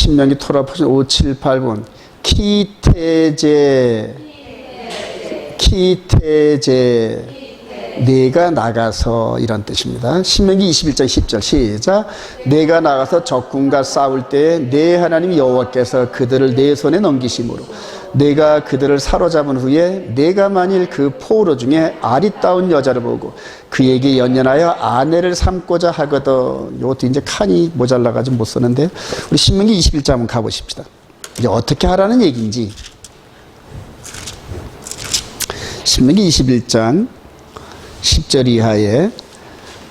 신명기 토라 포션 5, 7, 8번 키테제 내가 나가서 이런 뜻입니다. 신명기 21장 10절 시작. 내가 나가서 적군과 싸울 때에 내 하나님 여호와께서 그들을 내 손에 넘기심으로 내가 그들을 사로잡은 후에 내가 만일 그 포로 중에 아리따운 여자를 보고 그에게 연연하여 아내를 삼고자 하거든. 이것도 이제 칸이 모자라가지고 못 쓰는데 우리 신명기 21장 한번 가보십시다. 이제 어떻게 하라는 얘기인지. 신명기 21장 10절 이하에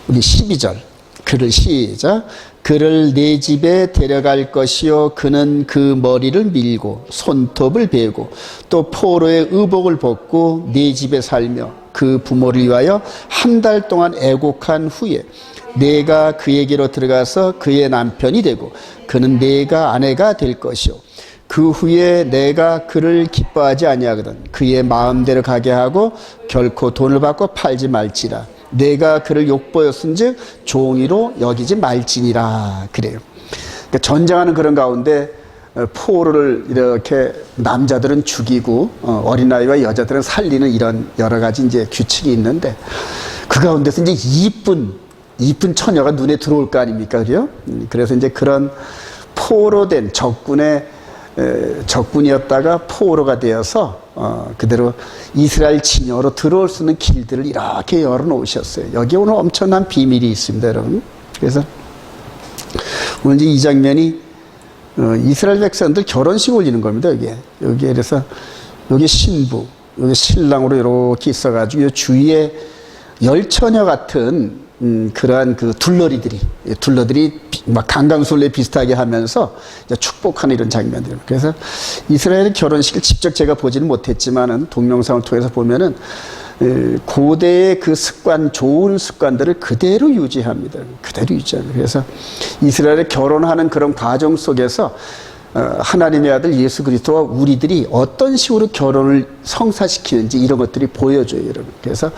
우리 12절 그를 시작. 그를 내 집에 데려갈 것이요 그는 그 머리를 밀고 손톱을 베고 또 포로의 의복을 벗고 내 집에 살며 그 부모를 위하여 한 달 동안 애곡한 후에 내가 그에게로 들어가서 그의 남편이 되고 그는 내가 아내가 될 것이요 그 후에 내가 그를 기뻐하지 아니하거든. 그의 마음대로 가게 하고 결코 돈을 받고 팔지 말지라. 내가 그를 욕보였은즉 종이로 여기지 말지니라. 그래요. 그러니까 전쟁하는 그런 가운데 포로를 이렇게 남자들은 죽이고 어린아이와 여자들은 살리는 이런 여러 가지 이제 규칙이 있는데 그 가운데서 이제 이쁜 처녀가 눈에 들어올 거 아닙니까? 그래요? 그래서 이제 그런 포로된 적군이었다가 포로가 되어서 그대로 이스라엘 진영으로 들어올 수 있는 길들을 이렇게 열어놓으셨어요. 여기 오늘 엄청난 비밀이 있습니다, 여러분. 그래서 오늘 이제 이 장면이 이스라엘 백성들 결혼식 올리는 겁니다, 여기에. 그래서 여기 신부, 여기 신랑으로 이렇게 있어가지고 주위에 열처녀 같은 그러한 그 둘러리들이 막 강강술래 비슷하게 하면서 축복하는 이런 장면들입니다. 그래서 이스라엘의 결혼식을 직접 제가 보지는 못했지만은 동영상을 통해서 보면은 고대의 그 습관, 좋은 습관들을 그대로 유지합니다. 그래서 이스라엘의 결혼하는 그런 과정 속에서 하나님의 아들 예수 그리스도와 우리들이 어떤 식으로 결혼을 성사시키는지 이런 것들이 보여줘요, 여러분. 그래서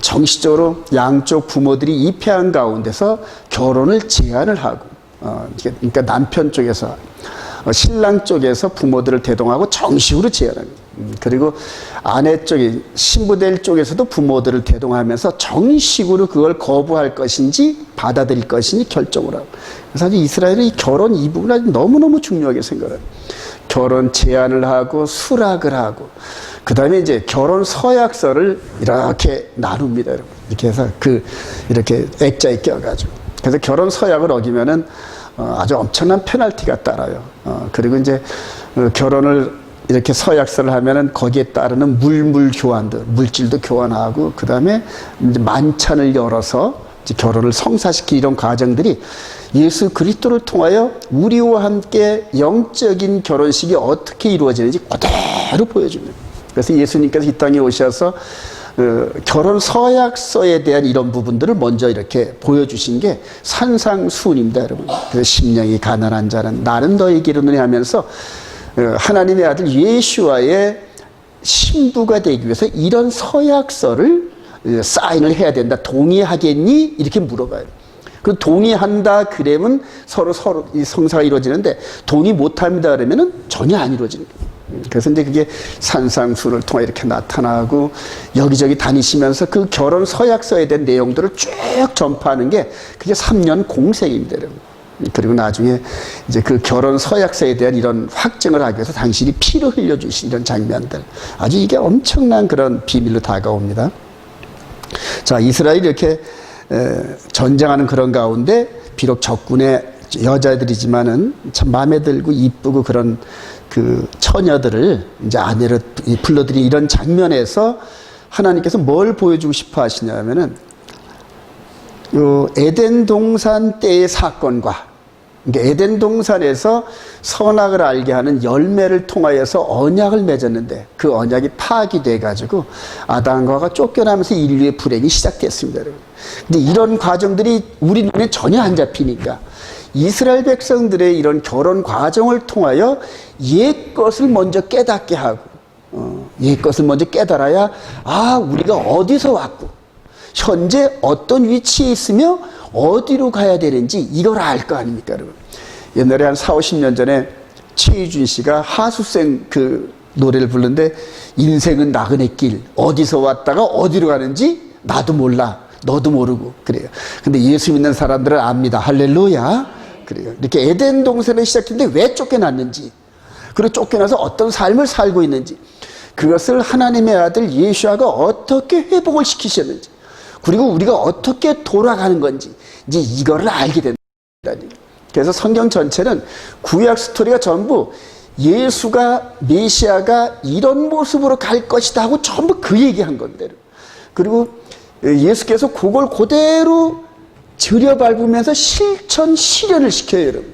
정식적으로 양쪽 부모들이 입회한 가운데서 결혼을 제안을 하고, 그러니까 남편 쪽에서 신랑 쪽에서 부모들을 대동하고 정식으로 제안합니다. 그리고 아내 쪽에 신부될 쪽에서도 부모들을 대동하면서 정식으로 그걸 거부할 것인지 받아들일 것인지 결정을 하고. 그래서 이스라엘은 이 결혼 이 부분을 아주 너무너무 중요하게 생각해요. 결혼 제안을 하고 수락을 하고 그 다음에 이제 결혼 서약서를 이렇게 나눕니다, 여러분. 이렇게 해서 이렇게 액자에 껴가지고. 그래서 결혼 서약을 어기면은 아주 엄청난 페널티가 따라요. 그리고 이제 결혼을 이렇게 서약서를 하면은 거기에 따르는 물질도 교환하고 그 다음에 이제 만찬을 열어서 이제 결혼을 성사시키 이런 과정들이 예수 그리스도를 통하여 우리와 함께 영적인 결혼식이 어떻게 이루어지는지 그대로 보여줍니다. 그래서 예수님께서 이 땅에 오셔서 결혼 서약서에 대한 이런 부분들을 먼저 이렇게 보여주신 게 산상수훈입니다, 여러분. 그래서 심령이 가난한 자는 나는 너에게 이르노니 하면서 하나님의 아들 예수와의 신부가 되기 위해서 이런 서약서를 사인을 해야 된다. 동의하겠니? 이렇게 물어봐요. 그 동의한다 그러면 서로 이 성사가 이루어지는데 동의 못합니다 그러면은 전혀 안 이루어지는 거예요. 그래서 이제 그게 산상수를 통해 이렇게 나타나고 여기저기 다니시면서 그 결혼 서약서에 대한 내용들을 쭉 전파하는 게 그게 3년 공생입니다, 여러분. 그리고 나중에 이제 그 결혼 서약서에 대한 이런 확증을 하기 위해서 당신이 피를 흘려주신 이런 장면들. 아주 이게 엄청난 그런 비밀로 다가옵니다. 자, 이스라엘이 이렇게 전쟁하는 그런 가운데 비록 적군의 여자들이지만은 참 마음에 들고 이쁘고 그런 그 처녀들을 이제 아내로 불러들인 이런 장면에서 하나님께서 뭘 보여주고 싶어 하시냐면은 요 에덴 동산 때의 사건과 그러니까 에덴 동산에서 선악을 알게 하는 열매를 통하여서 언약을 맺었는데 그 언약이 파기돼 가지고 아담과 하와가 쫓겨나면서 인류의 불행이 시작됐습니다, 여러분. 근데 이런 과정들이 우리 눈에 전혀 안 잡히니까 이스라엘 백성들의 이런 결혼 과정을 통하여 옛 것을 먼저 깨닫게 하고 옛 것을 먼저 깨달아야 우리가 어디서 왔고 현재 어떤 위치에 있으며 어디로 가야 되는지 이걸 알 거 아닙니까, 여러분. 옛날에 한 40, 50년 전에 최희준 씨가 하수생 그 노래를 부르는데 인생은 나그네 길 어디서 왔다가 어디로 가는지 나도 몰라 너도 모르고 그래요. 근데 예수 믿는 사람들은 압니다. 할렐루야. 그래요. 이렇게 에덴 동산에 시작했는데 왜 쫓겨났는지 그리고 쫓겨나서 어떤 삶을 살고 있는지 그것을 하나님의 아들 예수아가 어떻게 회복을 시키셨는지 그리고 우리가 어떻게 돌아가는 건지 이제 이거를 알게 된다니. 그래서 성경 전체는 구약 스토리가 전부 예수가 메시아가 이런 모습으로 갈 것이다 하고 전부 그 얘기한 건데 그리고 예수께서 그걸 그대로 들여밟으면서 실현을 시켜요. 여러분.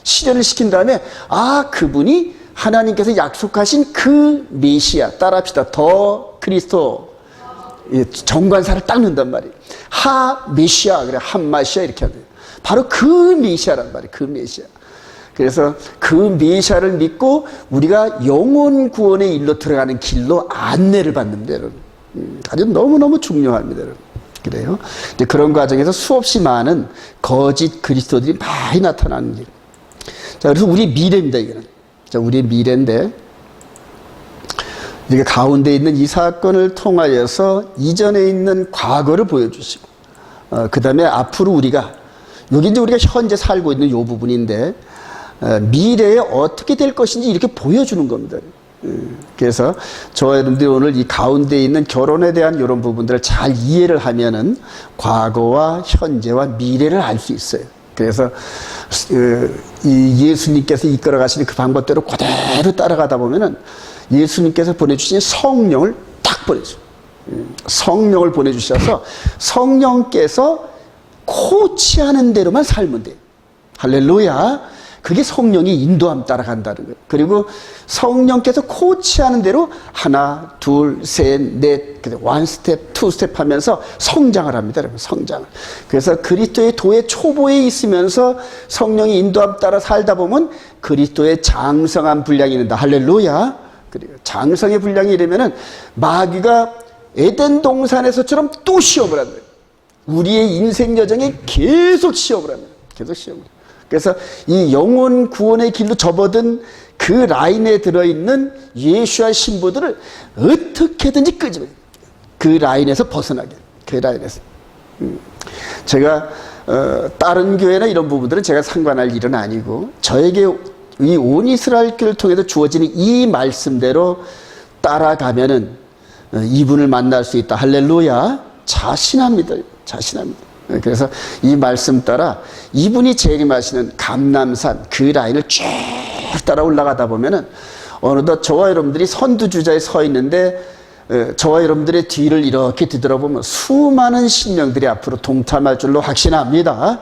실현을 시킨 다음에 아 그분이 하나님께서 약속하신 그 메시아 따라합시다. 더 그리스도 정관사를 딱 넣는단 말이에요. 하 메시아 그래 한마시아 이렇게 하는 거예요. 바로 그 메시아란 말이에요. 그 메시아. 그래서 그 메시아를 믿고 우리가 영혼 구원의 일로 들어가는 길로 안내를 받는다. 여러분. 아주 너무너무 중요합니다. 여러분. 그래요. 이제 그런 과정에서 수없이 많은 거짓 그리스도들이 많이 나타나는 길. 자, 그래서 우리 미래입니다. 이거는. 자, 우리의 미래인데 이게 가운데 있는 이 사건을 통하여서 이전에 있는 과거를 보여주시고 그 다음에 앞으로 우리가 여기 이제 우리가 현재 살고 있는 이 부분인데 미래에 어떻게 될 것인지 이렇게 보여주는 겁니다. 그래서 저와 여러분들이 오늘 이 가운데 있는 결혼에 대한 이런 부분들을 잘 이해를 하면은 과거와 현재와 미래를 알 수 있어요. 그래서 이 예수님께서 이끌어 가시는 그 방법대로 그대로 따라가다 보면은 예수님께서 보내주신 성령을 딱 보내줘요. 성령을 보내주셔서 성령께서 코치하는 대로만 살면 돼요. 할렐루야. 그게 성령이 인도함 따라간다는 거예요. 그리고 성령께서 코치하는 대로 하나, 둘, 셋, 넷, 원 스텝, 투 스텝 하면서 성장을 합니다. 성장을. 그래서 그리스도의 도의 초보에 있으면서 성령이 인도함 따라 살다 보면 그리스도의 장성한 분량이 있는다. 할렐루야. 그리고 장성의 분량이 이러면은 마귀가 에덴 동산에서처럼 또 시험을 한다. 우리의 인생 여정에 계속 시험을 합니다. 계속 시험을. 그래서 이 영혼 구원의 길로 접어든 그 라인에 들어있는 예수와 신부들을 어떻게든지 끄집어요. 그 라인에서 벗어나게. 그 라인에서. 제가 다른 교회나 이런 부분들은 제가 상관할 일은 아니고 저에게 이 온 이스라엘 교회를 통해서 주어지는 이 말씀대로 따라가면은 이분을 만날 수 있다. 할렐루야. 자신합니다. 자신합니다. 그래서 이 말씀 따라 이분이 재림하시는 감람산 그 라인을 쭉 따라 올라가다 보면은 어느덧 저와 여러분들이 선두주자에 서 있는데 저와 여러분들의 뒤를 이렇게 뒤돌아보면 수많은 신령들이 앞으로 동참할 줄로 확신합니다.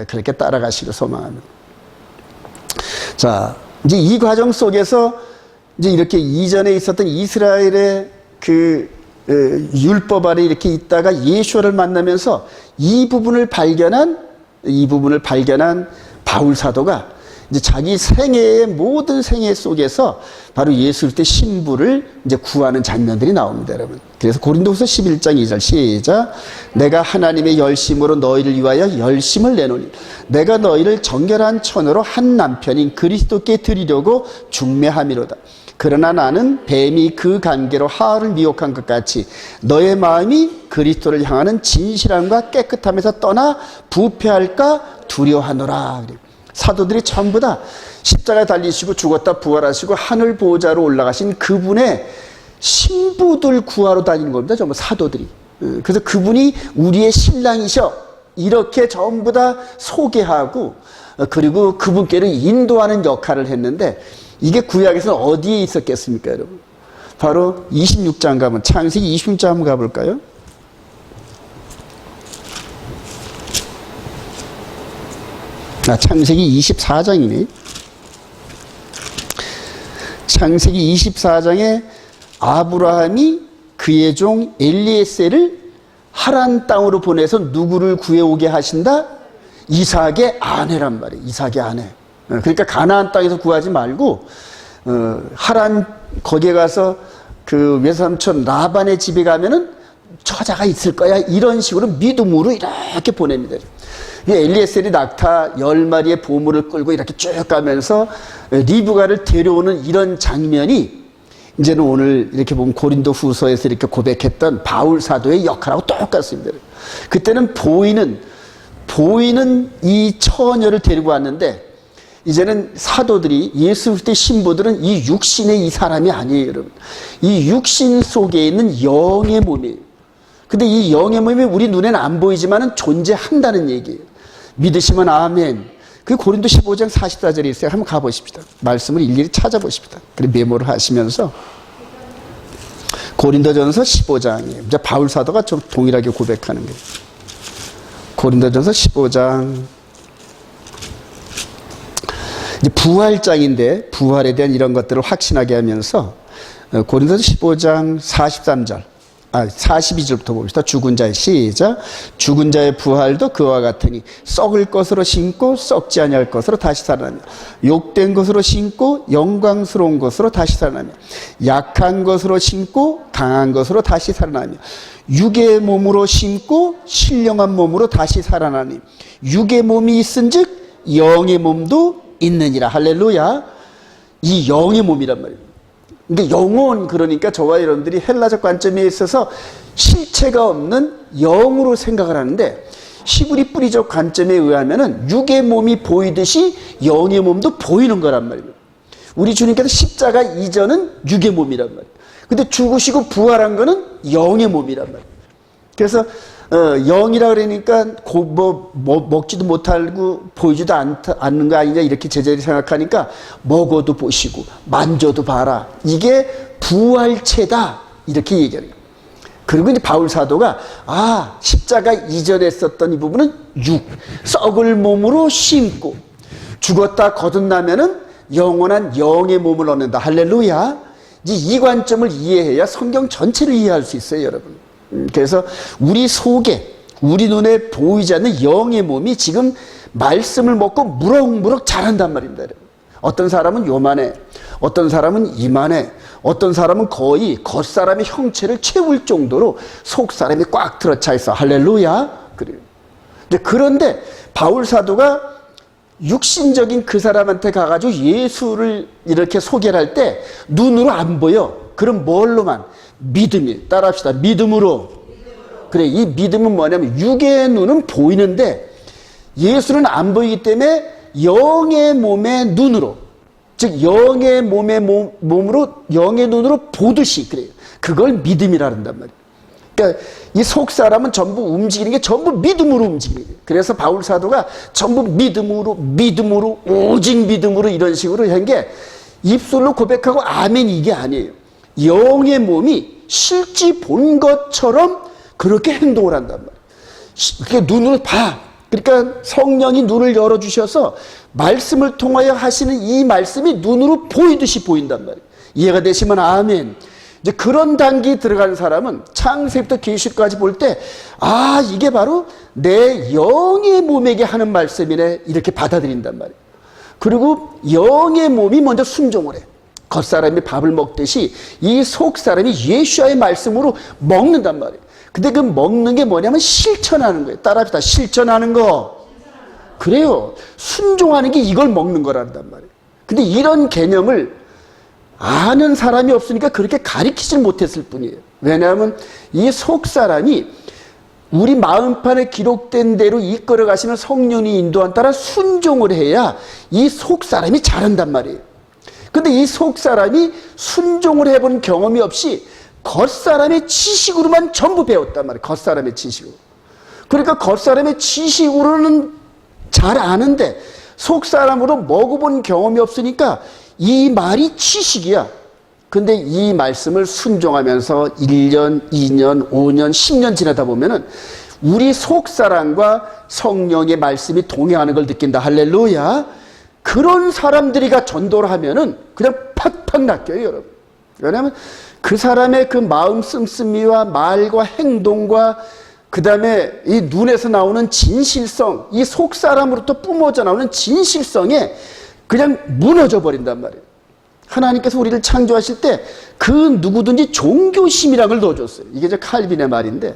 그렇게 따라가시길 소망합니다. 자, 이제 이 과정 속에서 이제 이렇게 이전에 있었던 이스라엘의 그 율법 아래 이렇게 있다가 예수를 만나면서 이 부분을 발견한 바울 사도가 이제 자기 생애의 모든 생애 속에서 바로 예수 때 신부를 이제 구하는 장면들이 나옵니다, 여러분. 그래서 고린도후서 11장 2절 시작. 내가 하나님의 열심으로 너희를 위하여 열심을 내노니 내가 너희를 정결한 처녀로 한 남편인 그리스도께 드리려고 중매함이로다. 그러나 나는 뱀이 그 관계로 하와를 미혹한 것 같이 너의 마음이 그리스도를 향하는 진실함과 깨끗함에서 떠나 부패할까 두려워하노라. 사도들이 전부 다 십자가에 달리시고 죽었다 부활하시고 하늘 보좌로 올라가신 그분의 신부들 구하러 다니는 겁니다. 전부 사도들이. 그래서 그분이 우리의 신랑이셔 이렇게 전부 다 소개하고 그리고 그분께를 인도하는 역할을 했는데 이게 구약에서는 어디에 있었겠습니까, 여러분? 바로 26장 가면 창세기 26장 한번 가볼까요? 창세기 24장이네. 창세기 24장에 아브라함이 그의 종 엘리에셀을 하란 땅으로 보내서 누구를 구해오게 하신다? 이삭의 아내란 말이에요. 이삭의 아내. 그러니까 가나안 땅에서 구하지 말고 하란 거기에 가서 그 외삼촌 라반의 집에 가면은 처자가 있을 거야. 이런 식으로 믿음으로 이렇게 보냅니다. 엘리에셀이 낙타 10마리의 보물을 끌고 이렇게 쭉 가면서 리브가를 데려오는 이런 장면이 이제는 오늘 이렇게 보면 고린도 후서에서 이렇게 고백했던 바울 사도의 역할하고 똑같습니다. 그때는 보이는 이 처녀를 데리고 왔는데 이제는 사도들이 예수 그리스도의 신부들은 이 육신의 이 사람이 아니에요, 여러분. 이 육신 속에 있는 영의 몸이에요. 근데 이 영의 몸이 우리 눈에는 안 보이지만은 존재한다는 얘기예요. 믿으시면 아멘. 그 고린도 15장 44절에 있어요. 한번 가보십시다. 말씀을 일일이 찾아보십시다. 그리고 메모를 하시면서 고린도전서 15장이에요. 이제 바울 사도가 좀 동일하게 고백하는 거예요. 고린도전서 15장. 이제 부활장인데 부활에 대한 이런 것들을 확신하게 하면서 고린도서 15장 43절. 42절부터 봅시다. 죽은 자의 시작. 죽은 자의 부활도 그와 같으니 썩을 것으로 심고 썩지 아니할 것으로 다시 살아나며 욕된 것으로 심고 영광스러운 것으로 다시 살아나며 약한 것으로 심고 강한 것으로 다시 살아나며 육의 몸으로 심고 신령한 몸으로 다시 살아나니 육의 몸이 있은즉 영의 몸도 있느니라. 할렐루야. 이 영의 몸이란 말이에요. 근데 영혼, 그러니까 저와 여러분들이 헬라적 관점에 있어서 실체가 없는 영으로 생각을 하는데 히브리 뿌리적 관점에 의하면은 육의 몸이 보이듯이 영의 몸도 보이는 거란 말이에요. 우리 주님께서 십자가 이전은 육의 몸이란 말이에요. 근데 죽으시고 부활한 거는 영의 몸이란 말이에요. 그래서 영이라 그러니까 먹지도 못하고 보이지도 않는 거 아니냐 이렇게 제자들이 생각하니까 먹어도 보시고 만져도 봐라. 이게 부활체다. 이렇게 얘기해요. 그리고 이제 바울 사도가 십자가 이전에 썼던 이 부분은 썩을 몸으로 심고 죽었다 거듭나면은 영원한 영의 몸을 얻는다. 할렐루야. 이제 이 관점을 이해해야 성경 전체를 이해할 수 있어요, 여러분. 그래서 우리 속에 우리 눈에 보이지 않는 영의 몸이 지금 말씀을 먹고 무럭무럭 자란단 말입니다. 여러분. 어떤 사람은 요만해, 어떤 사람은 이만해, 어떤 사람은 거의 겉사람의 형체를 채울 정도로 속사람이 꽉 들어차 있어. 할렐루야. 그래요. 그런데 바울 사도가 육신적인 그 사람한테 가가지고 예수를 이렇게 소개를 할 때 눈으로 안 보여. 그럼 뭘로만? 믿음이. 따라합시다. 믿음으로. 그래, 이 믿음은 뭐냐면 육의 눈은 보이는데 예수는 안 보이기 때문에 영의 몸의 눈으로, 즉 영의 몸의 몸으로 영의 눈으로 보듯이, 그래요. 그걸 믿음이라 한단 말이에요. 그러니까 이 속 사람은 전부 움직이는 게 전부 믿음으로 움직이는 거예요. 그래서 바울 사도가 전부 믿음으로 오직 믿음으로 이런 식으로 한 게 입술로 고백하고 아멘 이게 아니에요. 영의 몸이 실제 본 것처럼 그렇게 행동을 한단 말이에요. 그러니까 눈을 봐. 그러니까 성령이 눈을 열어주셔서 말씀을 통하여 하시는 이 말씀이 눈으로 보이듯이 보인단 말이에요. 이해가 되시면 아멘. 이제 그런 단계에 들어가는 사람은 창세부터 계시까지 볼 때 이게 바로 내 영의 몸에게 하는 말씀이네 이렇게 받아들인단 말이에요. 그리고 영의 몸이 먼저 순종을 해. 겉사람이 밥을 먹듯이 이 속사람이 예수와의 말씀으로 먹는단 말이에요. 근데 그 먹는 게 뭐냐면 실천하는 거예요. 따라합시다. 실천하는 거. 그래요. 순종하는 게 이걸 먹는 거란단 말이에요. 근데 이런 개념을 아는 사람이 없으니까 그렇게 가르치질 못했을 뿐이에요. 왜냐하면 이 속사람이 우리 마음판에 기록된 대로 이끌어 가시는 성령이 인도한 따라 순종을 해야 이 속사람이 자란단 말이에요. 근데 이 속사람이 순종을 해본 경험이 없이 겉사람의 지식으로만 전부 배웠단 말이에요. 겉사람의 지식으로. 그러니까 겉사람의 지식으로는 잘 아는데 속사람으로 먹어본 경험이 없으니까 이 말이 지식이야. 근데 이 말씀을 순종하면서 1년, 2년, 5년, 10년 지나다 보면은 우리 속사람과 성령의 말씀이 동행하는 걸 느낀다. 할렐루야. 그런 사람들이가 전도를 하면은 그냥 팍팍 낚여요, 여러분. 왜냐하면 그 사람의 그 마음 씀씀이와 말과 행동과 그 다음에 이 눈에서 나오는 진실성, 이 속사람으로부터 뿜어져 나오는 진실성에 그냥 무너져 버린단 말이에요. 하나님께서 우리를 창조하실 때 그 누구든지 종교심이라는 걸 넣어줬어요. 이게 저 칼빈의 말인데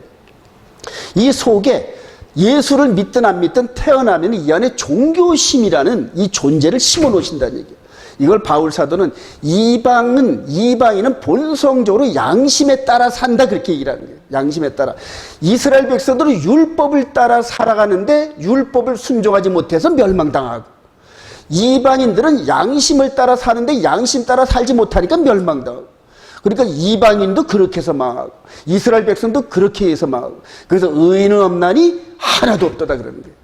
이 속에 예수를 믿든 안 믿든 태어나면 이 안에 종교심이라는 이 존재를 심어 놓으신다는 얘기예요. 이걸 바울 사도는 이방인은 본성적으로 양심에 따라 산다 그렇게 얘기를 하는 거예요. 양심에 따라. 이스라엘 백성들은 율법을 따라 살아가는데 율법을 순종하지 못해서 멸망당하고, 이방인들은 양심을 따라 사는데 양심 따라 살지 못하니까 멸망당하고, 그러니까 이방인도 그렇게 해서 망하고 이스라엘 백성도 그렇게 해서 망하고, 그래서 의인은 없나니 하나도 없도다 그러는 거예요.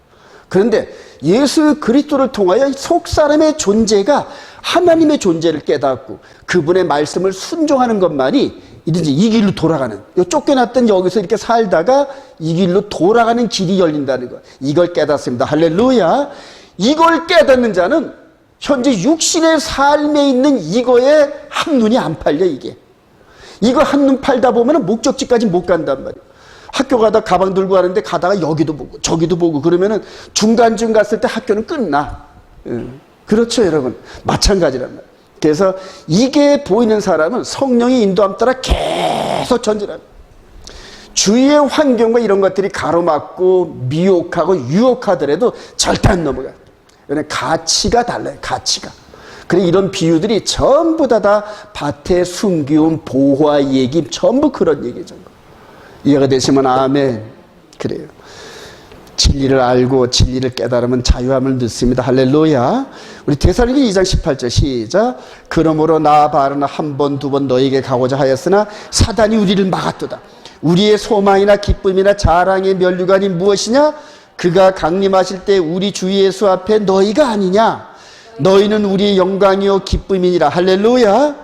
그런데 예수 그리스도를 통하여 속 사람의 존재가 하나님의 존재를 깨닫고 그분의 말씀을 순종하는 것만이 이제 이 길로 돌아가는, 쫓겨났던 여기서 이렇게 살다가 이 길로 돌아가는 길이 열린다는 것, 이걸 깨닫습니다. 할렐루야. 이걸 깨닫는 자는 현재 육신의 삶에 있는 이거에 한눈이 안 팔려. 이거 한눈 팔다 보면 목적지까지 못 간단 말이에요. 학교 가다 가방 들고 가는데 가다가 여기도 보고 저기도 보고 그러면은 중간쯤 갔을 때 학교는 끝나. 그렇죠, 여러분. 마찬가지란 말이에요. 그래서 이게 보이는 사람은 성령의 인도함 따라 계속 전진합니다. 주위의 환경과 이런 것들이 가로막고 미혹하고 유혹하더라도 절대 안 넘어가요. 왜냐하면 가치가 달라요. 가치가. 그래, 이런 비유들이 전부 다 밭에 숨겨온 보화 얘기, 전부 그런 얘기죠. 이해가 되시면 아멘. 그래요. 진리를 알고 진리를 깨달으면 자유함을 넣습니다. 할렐루야. 우리 데살로니가 2장 18절 시작. 그러므로 나 바로는 한 번 두 번 너에게 가고자 하였으나 사단이 우리를 막았도다. 우리의 소망이나 기쁨이나 자랑의 면류관이 무엇이냐? 그가 강림하실 때 우리 주 예수 앞에 너희가 아니냐? 너희는 우리의 영광이요 기쁨이니라. 할렐루야.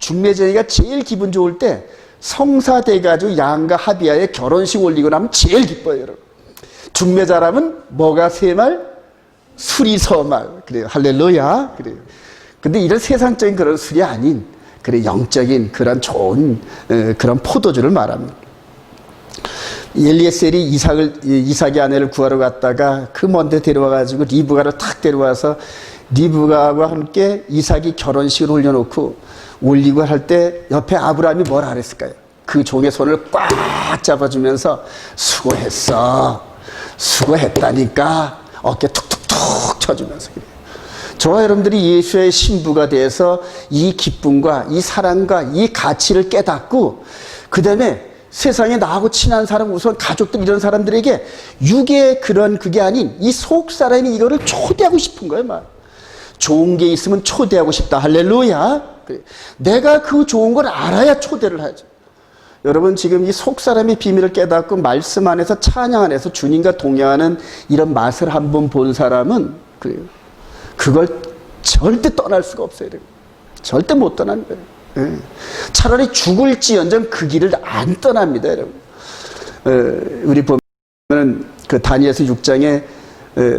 중매쟁이가 제일 기분 좋을 때 성사돼가지고 양과 합의하에 결혼식 올리고 나면 제일 기뻐요, 여러분. 중매자라면 뭐가 세 말? 술이 서말. 그래요. 할렐루야. 그래요. 근데 이런 세상적인 그런 술이 아닌, 그래, 영적인 그런 좋은 그런 포도주를 말합니다. 엘리에셀이 이삭의 아내를 구하러 갔다가 그 먼데 데려와가지고 리브가를 탁 데려와서 리브가와 함께 이삭이 결혼식을 올려놓고 올리고 할 때 옆에 아브라함이 뭐라 그랬을까요? 그 종의 손을 꽉 잡아주면서 수고했어. 수고했다니까. 어깨 툭툭툭 쳐주면서 그래요. 저와 여러분들이 예수의 신부가 돼서 이 기쁨과 이 사랑과 이 가치를 깨닫고 그 다음에 세상에 나하고 친한 사람, 우선 가족들 이런 사람들에게 육의 그런 그게 아닌 이 속 사람이 이거를 초대하고 싶은 거예요. 막 좋은 게 있으면 초대하고 싶다. 할렐루야. 내가 그 좋은 걸 알아야 초대를 하죠. 여러분, 지금 이 속 사람의 비밀을 깨닫고 말씀 안에서 찬양 안에서 주님과 동행하는 이런 맛을 한번 본 사람은 그걸 절대 떠날 수가 없어요. 절대 못 떠나는 거예요. 차라리 죽을지언정 그 길을 안 떠납니다, 여러분. 우리 보면 그 다니엘서 6장에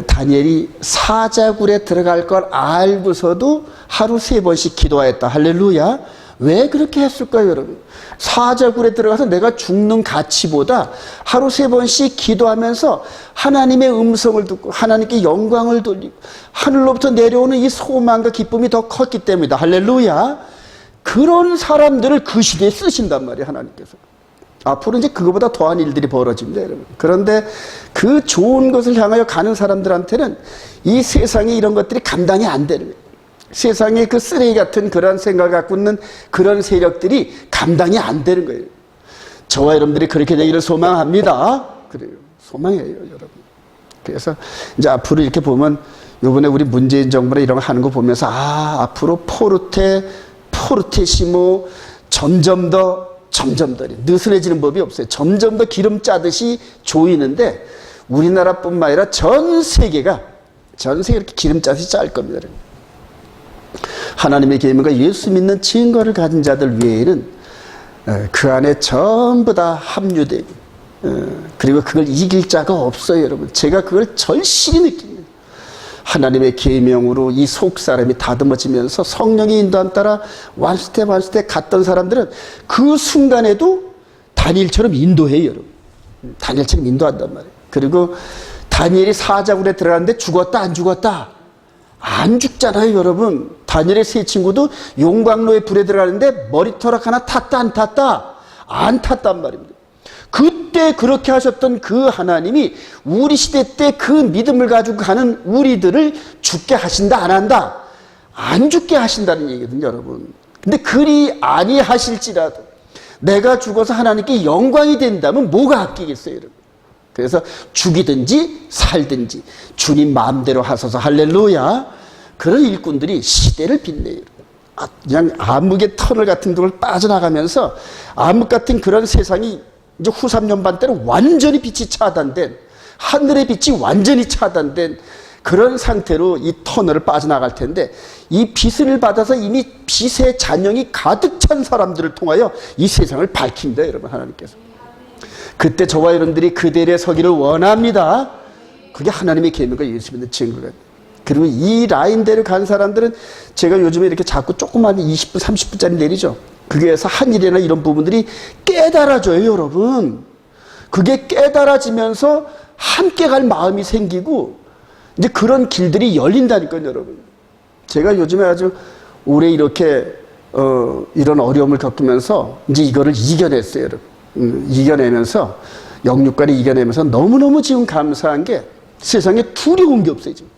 다니엘이 사자굴에 들어갈 걸 알고서도 하루 3번씩 기도하였다. 할렐루야. 왜 그렇게 했을까요, 여러분? 사자굴에 들어가서 내가 죽는 가치보다 하루 3번씩 기도하면서 하나님의 음성을 듣고 하나님께 영광을 돌리고 하늘로부터 내려오는 이 소망과 기쁨이 더 컸기 때문이다. 할렐루야. 그런 사람들을 그 시대에 쓰신단 말이에요, 하나님께서. 앞으로 이제 그거보다 더한 일들이 벌어집니다, 여러분. 그런데 그 좋은 것을 향하여 가는 사람들한테는 이 세상에 이런 것들이 감당이 안 되는 거예요. 세상에 그 쓰레기 같은 그런 생각을 갖고 있는 그런 세력들이 감당이 안 되는 거예요. 저와 여러분들이 그렇게 되기를 소망합니다. 그래요. 소망해요, 여러분. 그래서 이제 앞으로 이렇게 보면 요번에 우리 문재인 정부나 이런 거 하는 거 보면서 앞으로 포르테시모 점점 더 느슨해지는 법이 없어요. 점점 더 기름 짜듯이 조이는데 우리나라뿐만 아니라 전 세계가 이렇게 기름 짜듯이 짤 겁니다. 하나님의 계명과 예수 믿는 증거를 가진 자들 외에는 그 안에 전부 다 합류되고 그리고 그걸 이길 자가 없어요, 여러분. 제가 그걸 절실히 느낍니다. 하나님의 계명으로 이 속 사람이 다듬어지면서 성령의 인도함 따라 완스텝 갔던 사람들은 그 순간에도 다니엘처럼 인도해요, 여러분. 다니엘처럼 인도한단 말이에요. 그리고 다니엘이 사자굴에 들어갔는데 죽었다 안 죽었다? 안 죽잖아요, 여러분. 다니엘의 세 친구도 용광로에 불에 들어가는데 머리털락 하나 탔다 안 탔다? 안 탔단 말입니다. 그 그때 그렇게 하셨던 그 하나님이 우리 시대 때 그 믿음을 가지고 가는 우리들을 죽게 하신다 안 한다? 안 죽게 하신다는 얘기거든요, 여러분. 근데 그리 아니하실지라도 내가 죽어서 하나님께 영광이 된다면 뭐가 아끼겠어요, 여러분. 그래서 죽이든지 살든지 주님 마음대로 하소서. 할렐루야. 그런 일꾼들이 시대를 빛내요. 그냥 암흑의 터널 같은 걸 빠져나가면서 암흑 같은 그런 세상이 이제 후 3년반 때는 완전히 빛이 차단된, 하늘의 빛이 완전히 차단된 그런 상태로 이 터널을 빠져나갈 텐데, 이 빛을 받아서 이미 빛의 잔영이 가득 찬 사람들을 통하여 이 세상을 밝힙니다, 여러분. 하나님께서 그때 저와 여러분들이 그 대리에 서기를 원합니다. 그게 하나님의 계명과 예수 믿는 증거예요. 그리고 이 라인대로 간 사람들은 제가 요즘에 이렇게 자꾸 조그만 20분 30분짜리 내리죠. 그게서 한 일이나 이런 부분들이 깨달아져요, 여러분. 그게 깨달아지면서 함께 갈 마음이 생기고 이제 그런 길들이 열린다니까요, 여러분. 제가 요즘에 아주 오래 이렇게 이런 어려움을 겪으면서 이제 이거를 이겨냈어요, 여러분. 이겨내면서 영육간에 이겨내면서 너무너무 지금 감사한 게 세상에 두려운 게 없어요, 지금.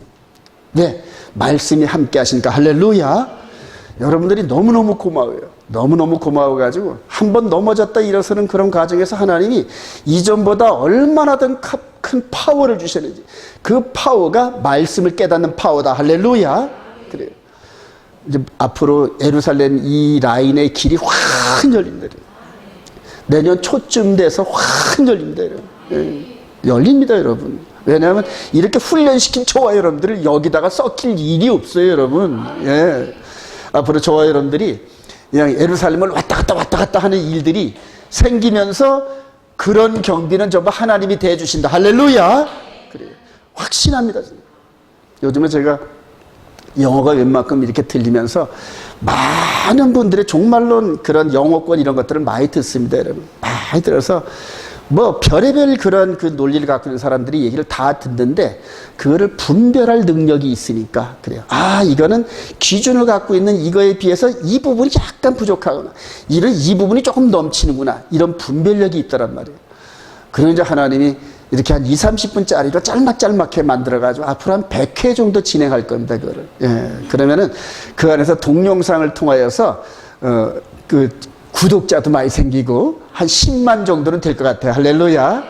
네, 말씀이 함께 하시니까. 할렐루야. 여러분들이 너무너무 고마워요. 너무너무 고마워가지고 한 번 넘어졌다 일어서는 그런 과정에서 하나님이 이전보다 얼마나 큰 파워를 주셨는지, 그 파워가 말씀을 깨닫는 파워다. 할렐루야. 그래요. 이제 앞으로 예루살렘 이 라인의 길이 확 열립니다. 내년 초쯤 돼서 확 열립니다, 여러분. 예, 열립니다, 여러분. 왜냐하면 이렇게 훈련시킨 저와 여러분들을 여기다가 썩힐 일이 없어요, 여러분. 예. 앞으로 저와 여러분들이 그냥 예루살렘을 왔다 갔다 하는 일들이 생기면서 그런 경비는 전부 하나님이 대주신다. 할렐루야. 그래요. 확신합니다. 요즘에 제가 영어가 웬만큼 이렇게 들리면서 많은 분들의 종말론 그런 영어권 이런 것들을 많이 듣습니다, 여러분. 많이 들어서 뭐 별의별 그런 그 논리를 갖고 있는 사람들이 얘기를 다 듣는데 그거를 분별할 능력이 있으니까 그래요. 아, 이거는 기준을 갖고 있는 이거에 비해서 이 부분이 약간 부족하거나 이 부분이 조금 넘치는구나, 이런 분별력이 있더란 말이에요. 그러면 이제 하나님이 이렇게 한 20-30분짜리로 짤막짤막하게 만들어가지고 앞으로 한 100회 정도 진행할 겁니다, 그거를. 예. 그러면은 그 안에서 동영상을 통하여서 그 구독자도 많이 생기고 한 10만 정도는 될 것 같아요. 할렐루야.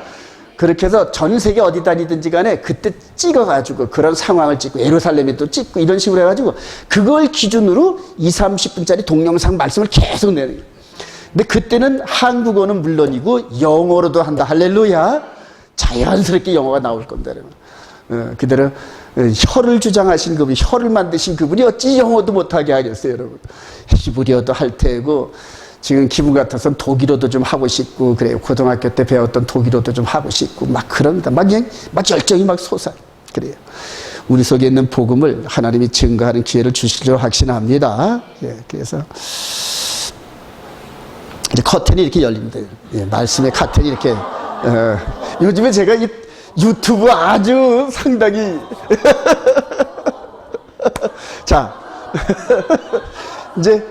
그렇게 해서 전 세계 어디 다니든지 간에 그때 찍어가지고 그런 상황을 찍고 예루살렘에 또 찍고 이런 식으로 해가지고 그걸 기준으로 20-30분짜리 동영상 말씀을 계속 내는 거예요. 근데 그때는 한국어는 물론이고 영어로도 한다. 할렐루야. 자연스럽게 영어가 나올 겁니다, 여러분. 그대로 혀를 주장하신 그분, 혀를 만드신 그분이 어찌 영어도 못하게 하겠어요, 여러분. 히브리어도 할 테고 지금 기분 같아서는 독일어도 좀 하고 싶고 그래요. 고등학교 때 배웠던 독일어도 좀 하고 싶고 막 그럽니다. 막 열정이 막 솟아. 그래요. 우리 속에 있는 복음을 하나님이 증거하는 기회를 주시려고 확신합니다. 예, 그래서 이제 커튼이 이렇게 열립니다. 예, 말씀의 커튼이 이렇게. 요즘에 제가 이 유튜브 아주 상당히 자 이제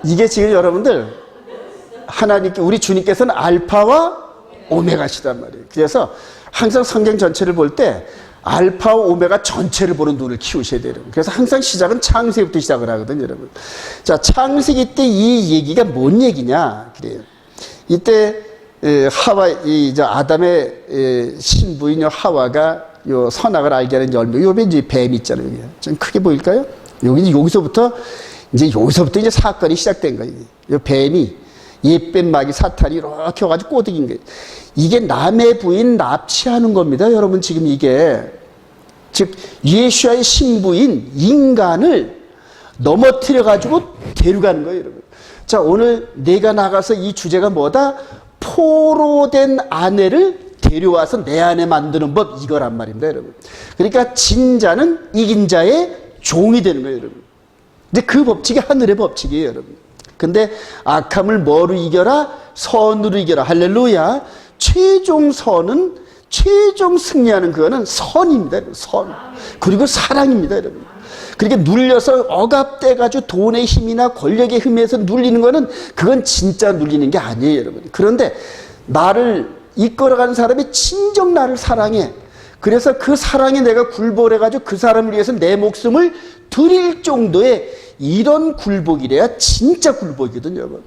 이게 지금 여러분들 하나님께 우리 주님께서는 알파와 오메가시단 말이에요. 그래서 항상 성경 전체를 볼 때 알파와 오메가 전체를 보는 눈을 키우셔야 돼요. 그래서 항상 시작은 창세기부터 시작을 하거든요, 여러분. 자, 창세기 때 이 얘기가 뭔 얘기냐? 그래요. 이때 이제 아담의 신부인 하와가 요 선악을 알게 하는 열매, 요게 이제 뱀 있잖아요. 여기. 좀 크게 보일까요? 여기서부터 이제 사건이 시작된 거예요. 요 뱀이 옛뱀 마귀 사탄이 이렇게 와가지고 꼬드긴 거예요. 이게 남의 부인 납치하는 겁니다, 여러분. 지금 이게 즉 예수와의 신부인 인간을 넘어뜨려가지고 데려가는 거예요, 여러분. 자, 오늘 내가 나가서 이 주제가 뭐다? 포로된 아내를 데려와서 내 안에 만드는 법, 이거란 말입니다, 여러분. 그러니까 진자는 이긴 자의 종이 되는 거예요, 여러분. 근데 그 법칙이 하늘의 법칙이에요, 여러분. 근데 악함을 뭐로 이겨라? 선으로 이겨라. 할렐루야. 최종 승리하는 그거는 선입니다, 여러분. 선. 그리고 사랑입니다, 여러분. 그렇게 눌려서 억압돼가지고 돈의 힘이나 권력의 힘에서 눌리는 거는 그건 진짜 눌리는 게 아니에요, 여러분. 그런데 나를 이끌어가는 사람이 진정 나를 사랑해. 그래서 그 사랑에 내가 굴복해가지고 그 사람을 위해서 내 목숨을 드릴 정도의 이런 굴복이래야 진짜 굴복이거든요, 여러분.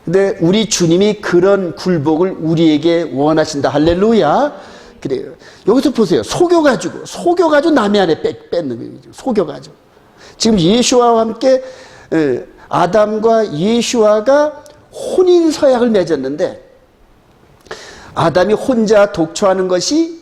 근데 우리 주님이 그런 굴복을 우리에게 원하신다. 할렐루야. 그래요. 여기서 보세요. 속여가지고 남의 안에 뺏는 거예요. 속여가지고. 지금 예수와 함께 아담과 예수와가 혼인 서약을 맺었는데 아담이 혼자 독초하는 것이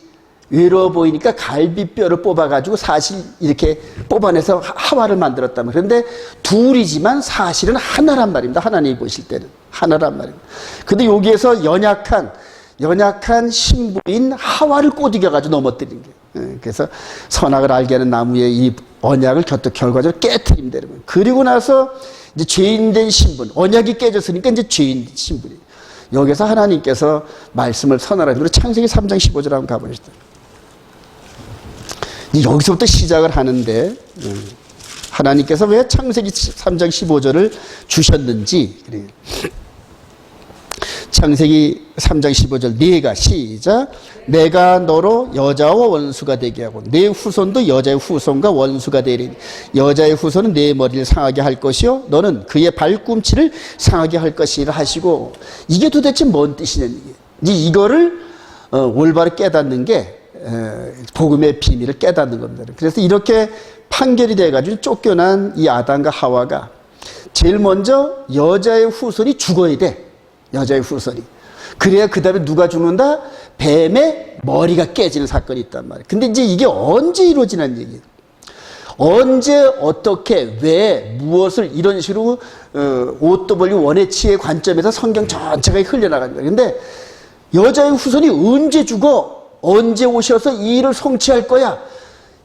외로워 보이니까 갈비뼈를 뽑아가지고 사실 이렇게 뽑아내서 하와를 만들었다면, 그런데 둘이지만 사실은 하나란 말입니다. 하나님이 보실 때는 하나란 말입니다. 근데 여기에서 연약한 신부인 하와를 꼬드겨가지고 넘어뜨린 거예요. 그래서 선악을 알게 하는 나무의 이 언약을 결과적으로 깨트립니다, 여러분. 그리고 나서 이제 죄인된 신분, 언약이 깨졌으니까 이제 죄인 신분이에요. 여기서 하나님께서 말씀을 선언하시고 창세기 3장 15절 한번 가보시죠. 여기서부터 시작을 하는데 하나님께서 왜 창세기 3장 15절을 주셨는지. 창세기 3장 15절 네가 시작. 내가 너로 여자와 원수가 되게 하고 내 후손도 여자의 후손과 원수가 되리니 여자의 후손은 내 머리를 상하게 할 것이요 너는 그의 발꿈치를 상하게 할 것이라 하시고, 이게 도대체 뭔 뜻이냐는 얘기예요. 이제 이거를 올바로 깨닫는 게 복음의 비밀을 깨닫는 겁니다. 그래서 이렇게 판결이 돼가지고 쫓겨난 이 아담과 하와가 제일 먼저 여자의 후손이 죽어야 돼. 여자의 후손이. 그래야 그 다음에 누가 죽는다? 뱀의 머리가 깨지는 사건이 있단 말이에요. 근데 이제 이게 언제 이루어지는 얘기예요. 언제, 어떻게, 왜, 무엇을 이런 식으로 OW 원해치의 관점에서 성경 전체가 흘려나간 거예요. 근데 여자의 후손이 언제 죽어? 언제 오셔서 이 일을 성취할 거야?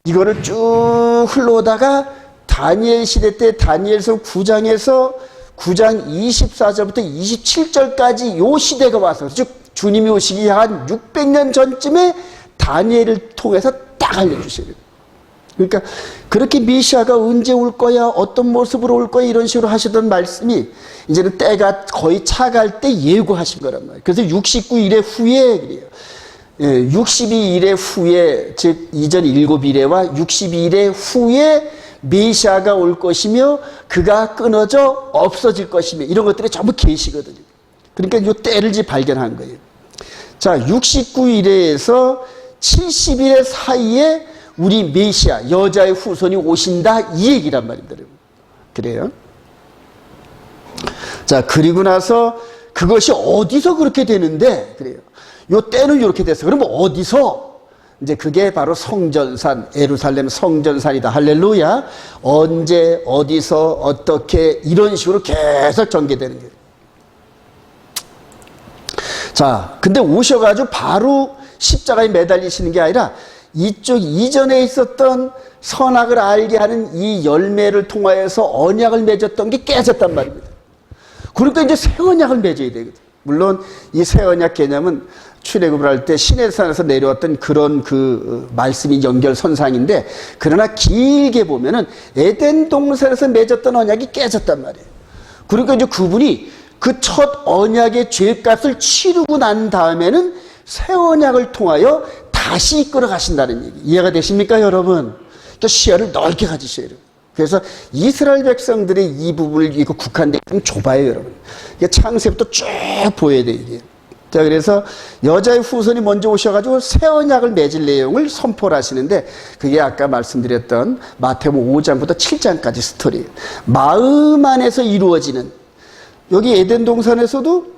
이거를 쭉 흘러오다가 다니엘 시대 때 다니엘서 9장에서 9장 24절부터 27절까지 요 시대가 와서, 즉 주님이 오시기 한 600년 전쯤에 다니엘을 통해서 딱 알려주셔요. 그러니까 그렇게 메시아가 언제 올 거야, 어떤 모습으로 올 거야, 이런 식으로 하시던 말씀이 이제는 때가 거의 차갈 때 예고하신 거란 말이에요. 그래서 69일의 후에 그래요. 62일의 후에, 즉 이전 7일에와 62일의 후에 메시아가 올 것이며 그가 끊어져 없어질 것이며 이런 것들이 전부 계시거든요. 그러니까 이 때를 발견한 거예요. 자, 69일에서 70일의 사이에 우리 메시아, 여자의 후손이 오신다, 이 얘기란 말입니다. 그래요. 자, 그리고 나서 그것이 어디서 그렇게 되는데, 그래요. 요 때는 이렇게 됐어. 그러면 어디서? 이제 그게 바로 성전산, 예루살렘 성전산이다. 할렐루야. 언제, 어디서, 어떻게, 이런 식으로 계속 전개되는 거예요. 자, 근데 오셔가지고 바로 십자가에 매달리시는 게 아니라 이쪽 이전에 있었던 선악을 알게 하는 이 열매를 통하여서 언약을 맺었던 게 깨졌단 말입니다. 그러니까 이제 새 언약을 맺어야 되거든. 물론 이 새 언약 개념은 출애굽을 할 때 시내산에서 내려왔던 그런 그 말씀이 연결선상인데, 그러나 길게 보면은 에덴 동산에서 맺었던 언약이 깨졌단 말이에요. 그러니까 이제 그분이 그 첫 언약의 죄값을 치르고 난 다음에는 새 언약을 통하여 다시 이끌어 가신다는 얘기. 이해가 되십니까, 여러분? 그러니까 시야를 넓게 가지셔야 돼요. 그래서 이스라엘 백성들의 이 부분을 이거 국한되기 좀 좁아요, 여러분. 이게 창세부터 쭉 보여야 돼, 이게. 자, 그래서 여자의 후손이 먼저 오셔가지고 새 언약을 맺을 내용을 선포를 하시는데, 그게 아까 말씀드렸던 마태복음 5장부터 7장까지 스토리예요. 마음 안에서 이루어지는, 여기 에덴 동산에서도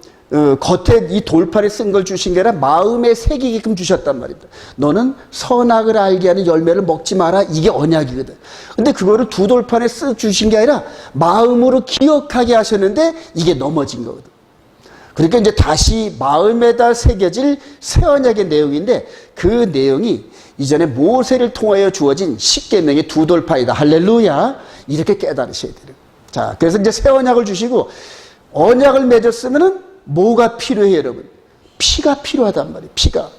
겉에 이 돌판에 쓴 걸 주신 게 아니라 마음에 새기게끔 주셨단 말입니다. 너는 선악을 알게 하는 열매를 먹지 마라. 이게 언약이거든. 근데 그거를 두 돌판에 쓰 주신 게 아니라 마음으로 기억하게 하셨는데 이게 넘어진 거거든. 그러니까 이제 다시 마음에다 새겨질 새 언약의 내용인데, 그 내용이 이전에 모세를 통하여 주어진 십계명의 두 돌판이다. 할렐루야. 이렇게 깨달으셔야 돼요. 자, 그래서 이제 새 언약을 주시고, 언약을 맺었으면은 뭐가 필요해요, 여러분? 피가 필요하단 말이에요. 피가.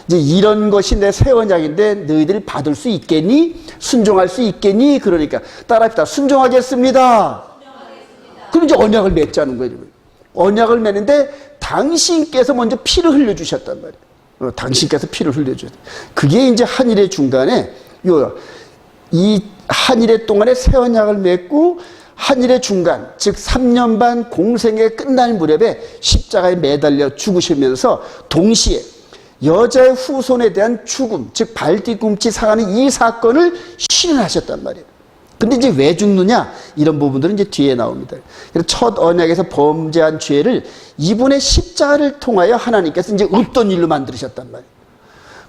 이제 이런 것이 내 새 언약인데 너희들이 받을 수 있겠니? 순종할 수 있겠니? 그러니까 따라합시다. 순종하겠습니다. 그럼 이제 언약을 맺자는 거예요. 언약을 맺는데 당신께서 먼저 피를 흘려주셨단 말이에요. 당신께서 피를 흘려주셨다. 그게 이제 한일의 중간에 이 한일의 동안에 새 언약을 맺고 한일의 중간, 즉 3년 반 공생의 끝날 무렵에 십자가에 매달려 죽으시면서 동시에 여자의 후손에 대한 죽음, 즉 발뒤꿈치 상하는 이 사건을 실현하셨단 말이에요. 근데 이제 왜 죽느냐? 이런 부분들은 이제 뒤에 나옵니다. 그래서 첫 언약에서 범죄한 죄를 이분의 십자가를 통하여 하나님께서 이제 없던 일로 만드셨단 말이에요.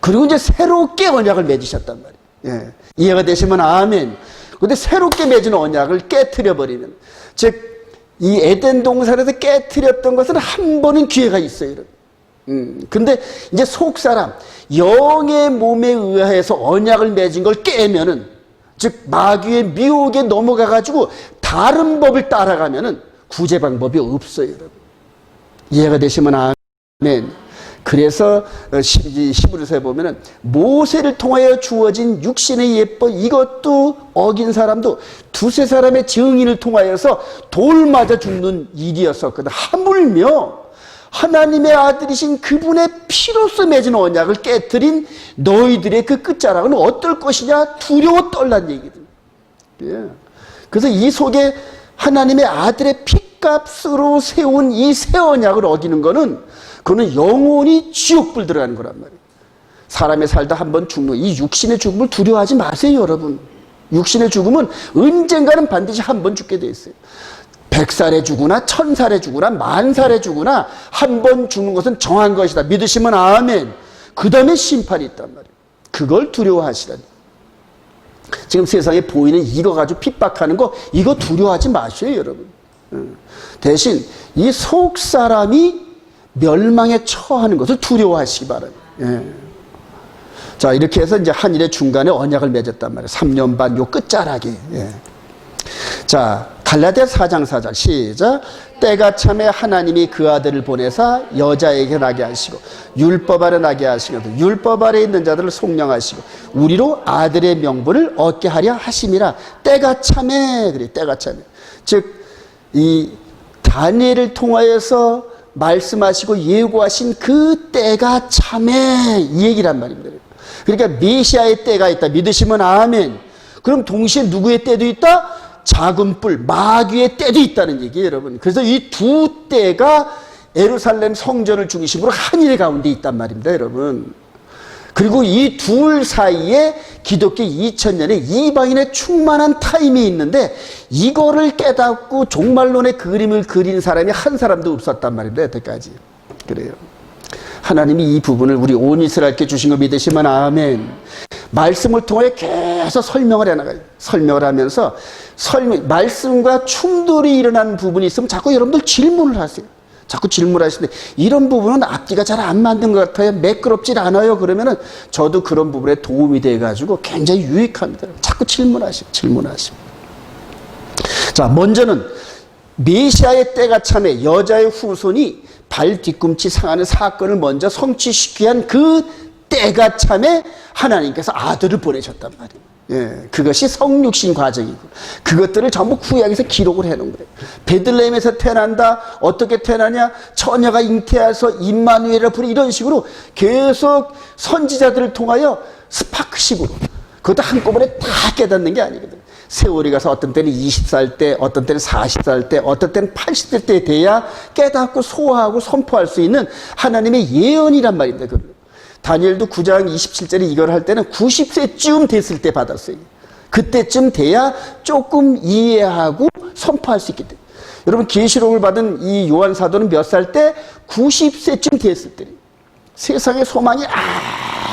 그리고 이제 새롭게 언약을 맺으셨단 말이에요. 예. 이해가 되시면 아멘. 근데 새롭게 맺은 언약을 깨트려 버리는, 즉 이 에덴 동산에서 깨트렸던 것은 한 번은 기회가 있어요. 근데 이제 속 사람 영의 몸에 의해서 언약을 맺은 걸 깨면은, 즉 마귀의 미혹에 넘어가 가지고 다른 법을 따라가면은 구제 방법이 없어요, 여러분. 이해가 되시면 아멘. 그래서 히브리서에 보면은 모세를 통하여 주어진 육신의 예법, 이것도 어긴 사람도 두세 사람의 증인을 통하여서 돌 맞아 죽는 일이었었거든. 하물며 하나님의 아들이신 그분의 피로서 맺은 언약을 깨뜨린 너희들의 그 끝자락은 어떨 것이냐? 두려워 떨란 얘기들. 예. 그래서 이 속에 하나님의 아들의 피값으로 세운 이 새 언약을 어기는 거는, 그거는 영원히 지옥불 들어가는 거란 말이에요. 사람의 살다 한 번 죽는 이 육신의 죽음을 두려워하지 마세요, 여러분. 육신의 죽음은 언젠가는 반드시 한 번 죽게 돼 있어요. 100살에 죽으나 1000살에 죽으나 10,000살에 죽으나 한 번 죽는 것은 정한 것이다. 믿으시면 아멘. 그 다음에 심판이 있단 말이에요. 그걸 두려워하시라니. 지금 세상에 보이는 이거 가지고 핍박하는 거, 이거 두려워하지 마세요, 여러분. 대신 이 속 사람이 멸망에 처하는 것을 두려워하시기 바랍니다. 예. 자, 이렇게 해서 이제 한일의 중간에 언약을 맺었단 말이에요. 3년 반 요 끝자락에. 예. 자, 갈라디아 4장 4절 시작. 때가 참에 하나님이 그 아들을 보내사 여자에게 나게 하시고 율법 아래 나게 하시고 율법 아래 있는 자들을 속량하시고 우리로 아들의 명분을 얻게 하려 하심이라. 때가 참에, 그래, 때가 참에. 즉 이 다니엘을 통하여서 말씀하시고 예고하신 그 때가 참에, 이 얘기란 말입니다. 그러니까 메시아의 때가 있다. 믿으시면 아멘. 그럼 동시에 누구의 때도 있다? 작은 뿔, 마귀의 때도 있다는 얘기예요, 여러분. 그래서 이 두 때가 예루살렘 성전을 중심으로 한일 가운데 있단 말입니다, 여러분. 그리고 이 둘 사이에 기독교 2000년의 이방인의 충만한 타임이 있는데, 이거를 깨닫고 종말론의 그림을 그린 사람이 한 사람도 없었단 말입니다, 여태까지. 그래요. 하나님이 이 부분을 우리 온 이스라엘께 주신 거 믿으시면 아멘. 말씀을 통해 계속 설명을 해나가요. 설명을 하면서 말씀과 충돌이 일어나는 부분이 있으면 자꾸 여러분들 질문을 하세요. 자꾸 질문하시는데, 이런 부분은 앞뒤가 잘 안 맞는 것 같아요. 매끄럽질 않아요. 그러면은 저도 그런 부분에 도움이 돼가지고 굉장히 유익합니다. 자꾸 질문하시고. 자, 먼저는 메시아의 때가 참에 여자의 후손이 발 뒤꿈치 상하는 사건을 먼저 성취시키기 위한 그 때가 참에 하나님께서 아들을 보내셨단 말이에요. 예, 그것이 성육신 과정이고, 그것들을 전부 구약에서 기록을 해놓은 거예요. 베들레헴에서 태어난다, 어떻게 태어나냐, 처녀가 잉태해서 임마누엘을 부르, 이런 식으로 계속 선지자들을 통하여 스파크식으로, 그것도 한꺼번에 다 깨닫는 게 아니거든요. 세월이 가서 어떤 때는 20살 때, 어떤 때는 40살 때, 어떤 때는 80살 때 돼야 깨닫고 소화하고 선포할 수 있는 하나님의 예언이란 말입니다. 그걸. 다니엘도 9장 27절에 이걸 할 때는 90세쯤 됐을 때 받았어요. 그때쯤 돼야 조금 이해하고 선포할 수 있기 때문에. 여러분, 계시록을 받은 이 요한 사도는 몇 살 때? 90세쯤 됐을 때. 세상에 소망이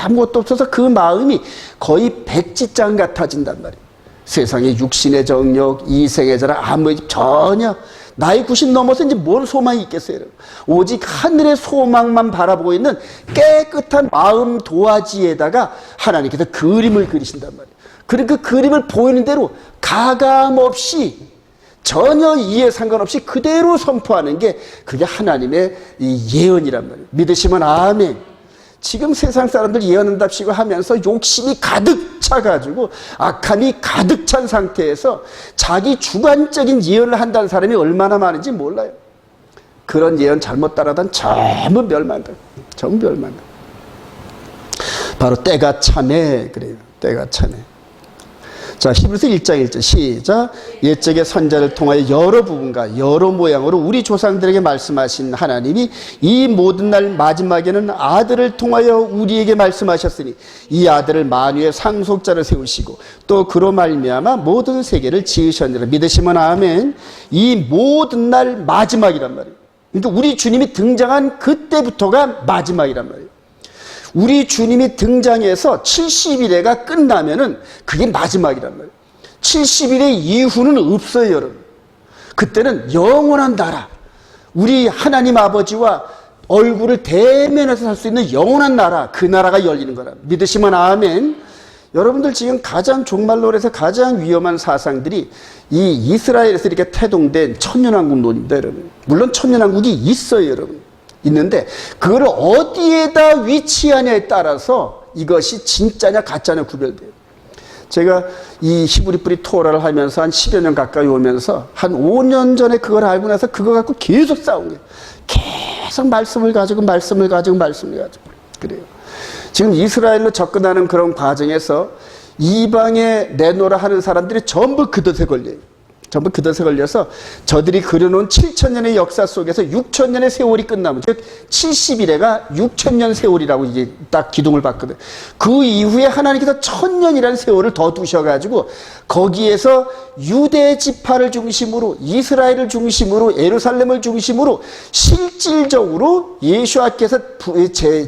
아무것도 없어서 그 마음이 거의 백지장 같아진단 말이에요. 세상에 육신의 정욕, 이생의 자랑, 아무 전혀 나이 90 넘어서 이제 뭔 소망이 있겠어요? 오직 하늘의 소망만 바라보고 있는 깨끗한 마음 도화지에다가 하나님께서 그림을 그리신단 말이에요. 그러니까 그 그림을 보이는 대로 가감없이 전혀 이해 상관없이 그대로 선포하는 게 그게 하나님의 이 예언이란 말이에요. 믿으시면 아멘. 지금 세상 사람들 예언한답시고 하면서 욕심이 가득 차가지고 악함이 가득 찬 상태에서 자기 주관적인 예언을 한다는 사람이 얼마나 많은지 몰라요. 그런 예언 잘못 따라다는 전부 멸망한다. 전부 멸망한다. 바로 때가 차네 그래요. 때가 차네. 자, 히브리서 1장 1절 시작. 옛적의 선자를 통하여 여러 부분과 여러 모양으로 우리 조상들에게 말씀하신 하나님이 이 모든 날 마지막에는 아들을 통하여 우리에게 말씀하셨으니 이 아들을 만유의 상속자를 세우시고 또 그로 말미암아 모든 세계를 지으셨느라. 믿으시면 아멘. 이 모든 날 마지막이란 말이에요. 그러니까 우리 주님이 등장한 그때부터가 마지막이란 말이에요. 우리 주님이 등장해서 70일에가 끝나면은 그게 마지막이란 말이에요. 70일의 이후는 없어요, 여러분. 그때는 영원한 나라, 우리 하나님 아버지와 얼굴을 대면해서 살 수 있는 영원한 나라, 그 나라가 열리는 거라. 믿으시면 아멘. 여러분들 지금 가장 종말론에서 가장 위험한 사상들이 이 이스라엘에서 이렇게 태동된 천년왕국론입니다, 여러분. 물론 천년왕국이 있어요, 여러분. 있는데 그걸 어디에다 위치하냐에 따라서 이것이 진짜냐 가짜냐 구별돼요. 제가 이 히브리 뿌리 토라를 하면서 한 10여 년 가까이 오면서 한 5년 전에 그걸 알고 나서 그거 갖고 계속 싸운 거예요. 계속 말씀을 가지고 그래요. 지금 이스라엘로 접근하는 그런 과정에서 이방에 내놓으라 하는 사람들이 전부 그 덫에 걸려요. 전부 그 덫에 걸려서 저들이 그려놓은 7,000년의 역사 속에서 6,000년의 세월이 끝나면, 즉 70일에가 6,000년 세월이라고 이게 딱 기둥을 봤거든. 그 이후에 하나님께서 1,000년이라는 세월을 더 두셔가지고 거기에서 유대 지파를 중심으로, 이스라엘을 중심으로, 예루살렘을 중심으로 실질적으로 예수와께서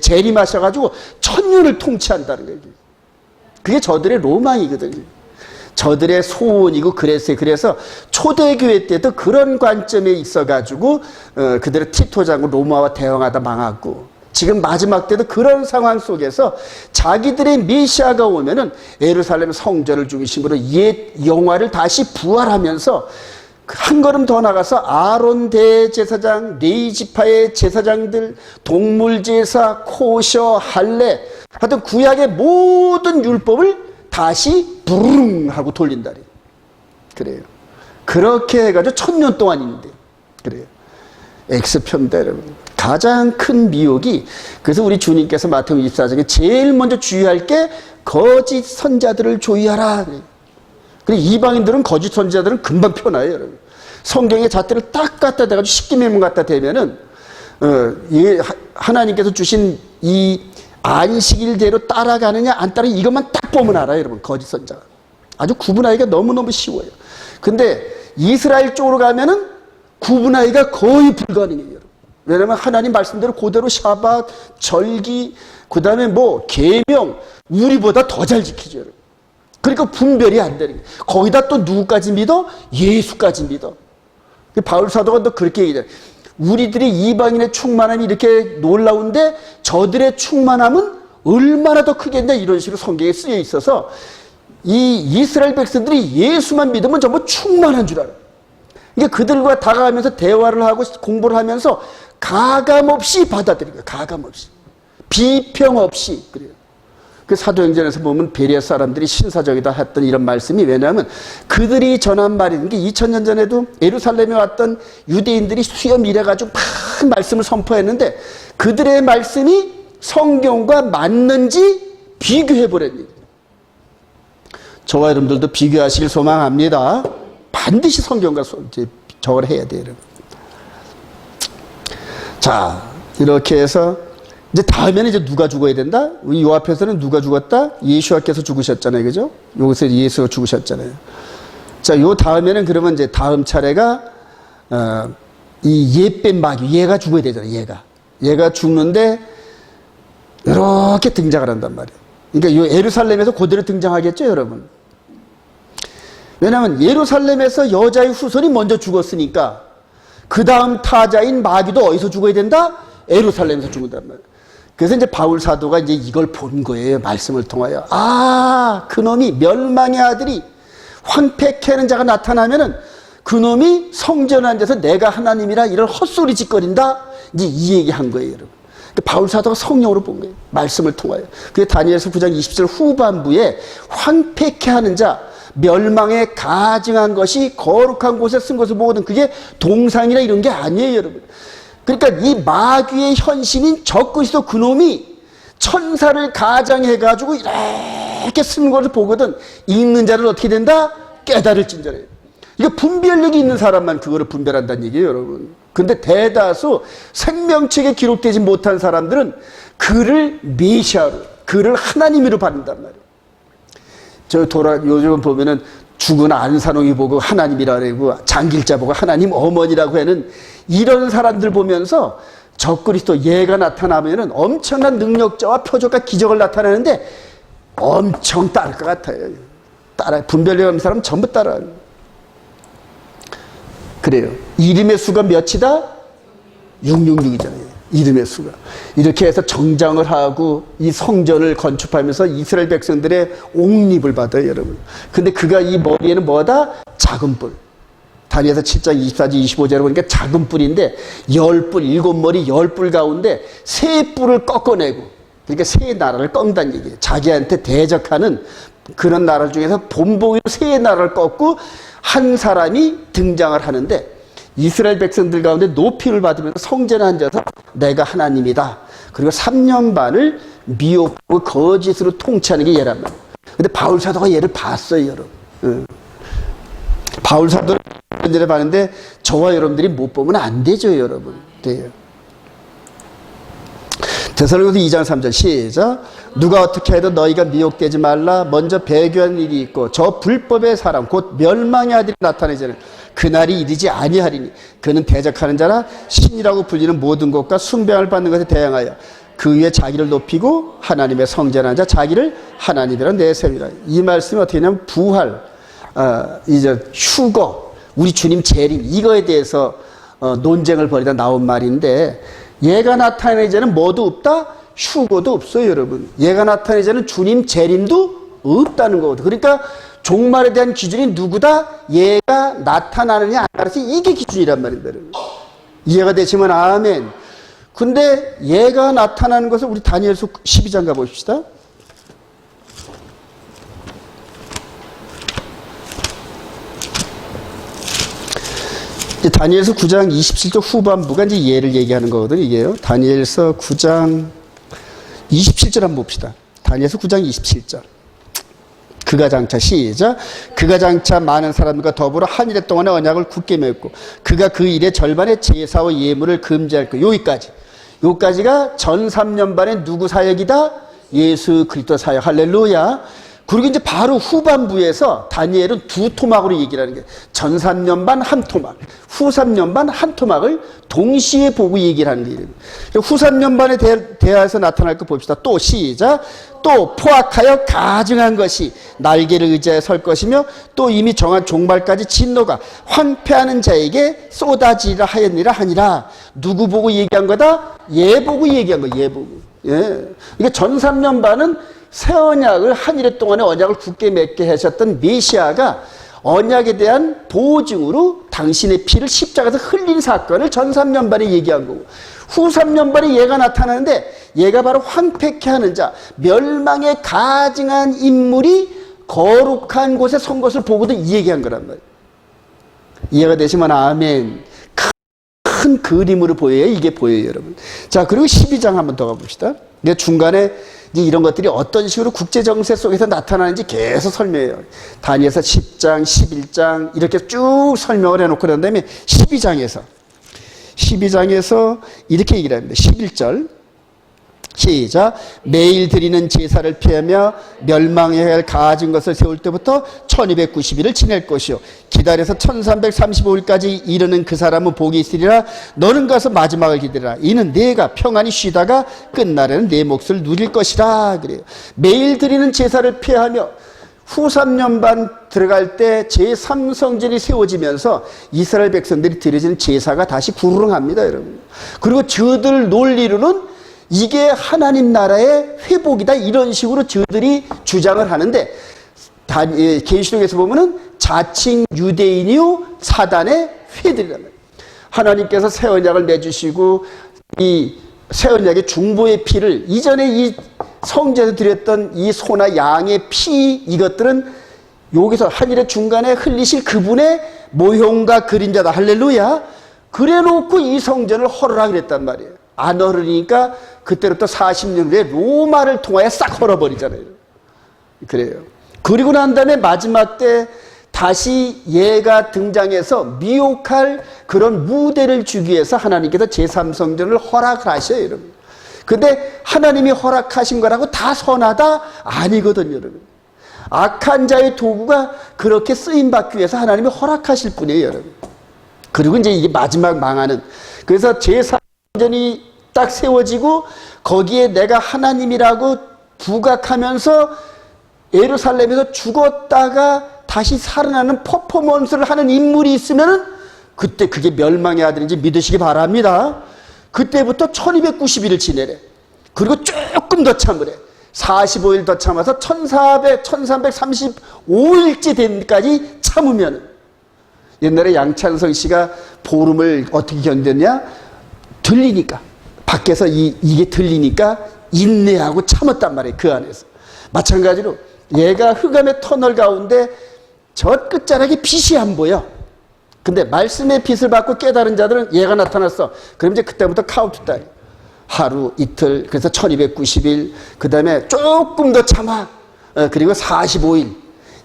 재림하셔가지고 1,000년을 통치한다는 거예요. 그게 저들의 로망이거든요. 저들의 소원이고 그랬어요. 그래서 초대교회 때도 그런 관점에 있어가지고 그들의 티토 장군 로마와 대항하다 망하고, 지금 마지막 때도 그런 상황 속에서 자기들의 메시아가 오면은 예루살렘 성전을 중심으로 옛 영화를 다시 부활하면서 한 걸음 더 나가서 아론 대제사장, 레위 지파의 제사장들, 동물제사, 코셔, 할례, 하여튼 구약의 모든 율법을 다시 부릉 하고 돌린다. 그래요. 그렇게 해가지고 1,000년 동안 있는데. 그래요. X편대 여러분. 가장 큰 미혹이, 그래서 우리 주님께서 마태복음 24장에 제일 먼저 주의할 게 거짓 선자들을 조의하라. 그리고 이방인들은 거짓 선자들은 금방 표나요, 여러분. 성경의 잣대를 딱 갖다 대가지고 십기명문 갖다 대면은 하나님께서 주신 이 안식일대로 따라가느냐 안 따라가느냐 이것만 딱 보면 알아요, 여러분. 거짓 선자 아주 구분하기가 너무너무 쉬워요. 근데 이스라엘 쪽으로 가면은 구분하기가 거의 불가능해요, 여러분. 왜냐하면 하나님 말씀대로 그대로 샤밧, 절기, 그 다음에 뭐 계명 우리보다 더 잘 지키죠, 여러분. 그러니까 분별이 안 되는 거예요. 거기다 또 누구까지 믿어? 예수까지 믿어. 바울 사도가 또 그렇게 얘기해요. 우리들이 이방인의 충만함이 이렇게 놀라운데 저들의 충만함은 얼마나 더 크겠냐, 이런 식으로 성경에 쓰여 있어서 이 이스라엘 백성들이 예수만 믿으면 전부 충만한 줄 알아요. 이게 그들과 다가가면서 대화를 하고 공부를 하면서 가감 없이 받아들이는 거예요. 가감 없이. 비평 없이. 그래요. 그 사도행전에서 보면 베레아 사람들이 신사적이다 했던 이런 말씀이, 왜냐하면 그들이 전한 말인 게 2000년 전에도 예루살렘에 왔던 유대인들이 수염 이래가지고 막 말씀을 선포했는데 그들의 말씀이 성경과 맞는지 비교해보라는. 저와 여러분들도 비교하시길 소망합니다. 반드시 성경과 저걸 해야 돼요, 여러분. 자, 이렇게 해서 이제 다음에는 이제 누가 죽어야 된다? 우리 요 앞에서는 누가 죽었다? 예수와께서 죽으셨잖아요, 그죠? 여기서 예수가 죽으셨잖아요. 자, 요 다음에는 그러면 이제 다음 차례가 이 옛뱀 마귀, 얘가 죽어야 되잖아요, 얘가 죽는데 이렇게 등장을 한단 말이에요. 그러니까 요 예루살렘에서 그대로 등장하겠죠, 여러분. 왜냐하면 예루살렘에서 여자의 후손이 먼저 죽었으니까 그 다음 타자인 마귀도 어디서 죽어야 된다? 예루살렘에서 죽는단 말이에요. 그래서 이제 바울 사도가 이제 이걸 본 거예요. 말씀을 통하여. 아, 그놈이 멸망의 아들이 황폐케 하는 자가 나타나면은 그놈이 성전에 앉아서 내가 하나님이라 이런 헛소리 짓거린다. 이제 이 얘기 한 거예요, 여러분. 그러니까 바울 사도가 성령으로 본 거예요. 말씀을 통하여. 그게 다니엘서 9장 20절 후반부에 황폐케 하는 자, 멸망에 가증한 것이 거룩한 곳에 쓴 것을 보거든. 그게 동상이나 이런 게 아니에요, 여러분. 그러니까 이 마귀의 현신인 적그리스도 그놈이 천사를 가장해가지고 이렇게 쓰는 것을 보거든 읽는 자는 어떻게 된다? 깨달을진저래요. 이거 분별력이 있는 사람만 그거를 분별한다는 얘기예요, 여러분. 근데 대다수 생명책에 기록되지 못한 사람들은 그를 메시아로, 그를 하나님으로 받는단 말이에요. 요즘 보면은 죽은 안산홍이 보고 하나님이라 그러고 장길자 보고 하나님 어머니라고 하는 이런 사람들 보면서 적그리스도 얘가 나타나면은 엄청난 능력자와 표적과 기적을 나타내는데 엄청 따를 것 같아요. 분별력 없는 사람은 전부 따라요. 그래요. 이름의 수가 몇이다? 666이잖아요. 이름의 수가. 이렇게 해서 정장을 하고 이 성전을 건축하면서 이스라엘 백성들의 옥립을 받아요, 여러분. 근데 그가 이 머리에는 뭐다? 작은 뿔. 다니엘서 7장 24절 25절에 보니까 작은 뿔인데 10뿔, 7머리 10뿔 가운데 3뿔을 꺾어내고, 그러니까 3나라를 꺾는다는 얘기예요. 자기한테 대적하는 그런 나라 중에서 본보기로 3나라를 꺾고 한 사람이 등장을 하는데 이스라엘 백성들 가운데 높임을 받으면서 성전에 앉아서 내가 하나님이다. 그리고 3년 반을 미혹하고 거짓으로 통치하는 게 얘란 말이에요. 근데 바울 사도가 얘를 봤어요, 여러분. 바울 사도를 봤는데 저와 여러분들이 못 보면 안 되죠, 여러분. 돼요. 데살로니가서 2장 3절 시작. 누가 어떻게 해도 너희가 미혹되지 말라. 먼저 배교한 일이 있고 저 불법의 사람 곧 멸망의 아들이 나타내지는 그날이 이르지 아니하리니 그는 대적하는 자라 신이라고 불리는 모든 것과 숭배함을 받는 것에 대항하여 그 위에 자기를 높이고 하나님의 성전에 앉아 자기를 하나님이라 내세우리라. 이 말씀이 어떻게 되냐면 부활, 이제 휴거, 우리 주님 재림 이거에 대해서 논쟁을 벌이다 나온 말인데 얘가 나타내자는 뭐도 없다? 휴거도 없어요, 여러분. 얘가 나타내자는 주님 재림도 없다는 거거든. 그러니까 종말에 대한 기준이 누구다? 얘가 나타나느냐 안 나타나느냐 이게 기준이란 말입니다, 여러분. 이해가 되시면 아멘. 근데 얘가 나타나는 것을 우리 다니엘서 12장 가봅시다. 다니엘서 9장 27절 후반부가 이제 얘를 얘기하는 거거든요, 이게요. 다니엘서 9장 27절 한번 봅시다. 다니엘서 9장 27절. 그가 장차 시작. 그가 장차 많은 사람들과 더불어 한 일 동안의 언약을 굳게 맺고 그가 그 일의 절반의 제사와 예물을 금지할 것. 여기까지가 전 3년 반의 누구 사역이다? 예수 그리스도 사역. 할렐루야. 그리고 이제 바로 후반부에서 다니엘은 두 토막으로 얘기를 하는 게 전 3년 반 한 토막, 후 3년 반 한 토막을 동시에 보고 얘기를 하는 게 후 3년 반에 대하여서 나타날 거 봅시다. 또 시작. 또 포악하여 가증한 것이 날개를 의지하여 설 것이며 또 이미 정한 종말까지 진노가 황폐하는 자에게 쏟아지리라 하였니라 하니라. 누구 보고 얘기한 거다? 얘 보고 얘기한 거. 얘 보고. 예. 이게 전 3년 반은 새 언약을 한 일 동안의 언약을 굳게 맺게 하셨던 메시아가 언약에 대한 보증으로 당신의 피를 십자가에서 흘린 사건을 전 3년 반에 얘기한 거고 후 3년 반에 얘가 나타나는데 얘가 바로 황폐케 하는 자, 멸망에 가증한 인물이 거룩한 곳에 선 것을 보고도 이 얘기한 거란 말이에요. 이해가 되시면 아멘. 큰 그림으로 보여요. 이게 보여요, 여러분. 자, 그리고 12장 한번 더 가봅시다. 이제 중간에 이제 이런 것들이 어떤 식으로 국제정세 속에서 나타나는지 계속 설명해요. 다니엘서 10장, 11장 이렇게 쭉 설명을 해놓고 난 다음에 12장에서 이렇게 얘기를 합니다. 11절 시작. 매일 드리는 제사를 피하며 멸망에 가진 것을 세울 때부터 1290일을 지낼 것이요 기다려서 1335일까지 이르는 그 사람은 복이 있으리라. 너는 가서 마지막을 기다리라. 이는 내가 평안히 쉬다가 끝날에는 내 몫을 누릴 것이라. 그래요. 매일 드리는 제사를 피하며 후 3년 반 들어갈 때 제3성전이 세워지면서 이스라엘 백성들이 드려지는 제사가 다시 부르릉합니다, 여러분. 그리고 저들 논리로는 이게 하나님 나라의 회복이다 이런 식으로 저들이 주장을 하는데 계시록에서 보면은 자칭 유대인이요 사단의 회들이란 말이에요. 하나님께서 새 언약을 내주시고 이 새 언약의 중보의 피를 이전에 이 성전에서 드렸던 이 소나 양의 피 이것들은 여기서 한 일의 중간에 흘리실 그분의 모형과 그림자다. 할렐루야. 그래 놓고 이 성전을 헐으라 그랬단 말이에요. 안 헐으니까 그때부터 40년 후에 로마를 통하여 싹 헐어버리잖아요. 그래요. 그리고 난 다음에 마지막 때 다시 얘가 등장해서 미혹할 그런 무대를 주기 위해서 하나님께서 제3성전을 허락하셔요, 여러분. 근데 하나님이 허락하신 거라고 다 선하다? 아니거든요, 여러분. 악한 자의 도구가 그렇게 쓰임받기 위해서 하나님이 허락하실 뿐이에요, 여러분. 그리고 이제 이게 마지막 망하는. 그래서 제3성전이 딱 세워지고 거기에 내가 하나님이라고 부각하면서 예루살렘에서 죽었다가 다시 살아나는 퍼포먼스를 하는 인물이 있으면은 그때 그게 멸망의 아들인지 믿으시기 바랍니다. 그때부터 1290일을 지내래. 그리고 조금 더 참으래. 45일 더 참아서 1335일째 된 데까지 참으면, 옛날에 양찬성 씨가 보름을 어떻게 견뎠냐? 들리니까. 밖에서 이게 들리니까 인내하고 참았단 말이에요. 그 안에서. 마찬가지로 얘가 흑암의 터널 가운데 저 끝자락에 빛이 안 보여. 근데 말씀의 빛을 받고 깨달은 자들은 얘가 나타났어. 그럼 이제 그때부터 카운트다운. 하루, 이틀, 그래서 1290일, 그 다음에 조금 더 참아. 그리고 45일.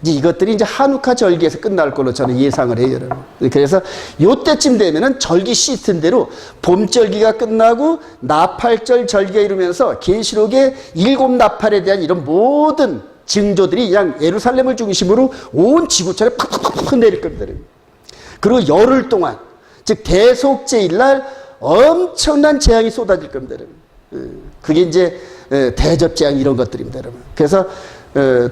이제 이것들이 이제 한우카 절기에서 끝날 걸로 저는 예상을 해요, 여러분. 그래서 요때쯤 되면은 절기 시스템대로 봄절기가 끝나고 나팔절 절기가 이루면서 계시록의 7 나팔에 대한 이런 모든 징조들이 그냥 예루살렘을 중심으로 온 지구촌에 팍팍팍 내릴 겁니다. 그리고 열흘 동안, 즉 대속제일날 엄청난 재앙이 쏟아질 겁니다, 여러분. 그게 이제 대접재앙 이런 것들입니다, 여러분. 그래서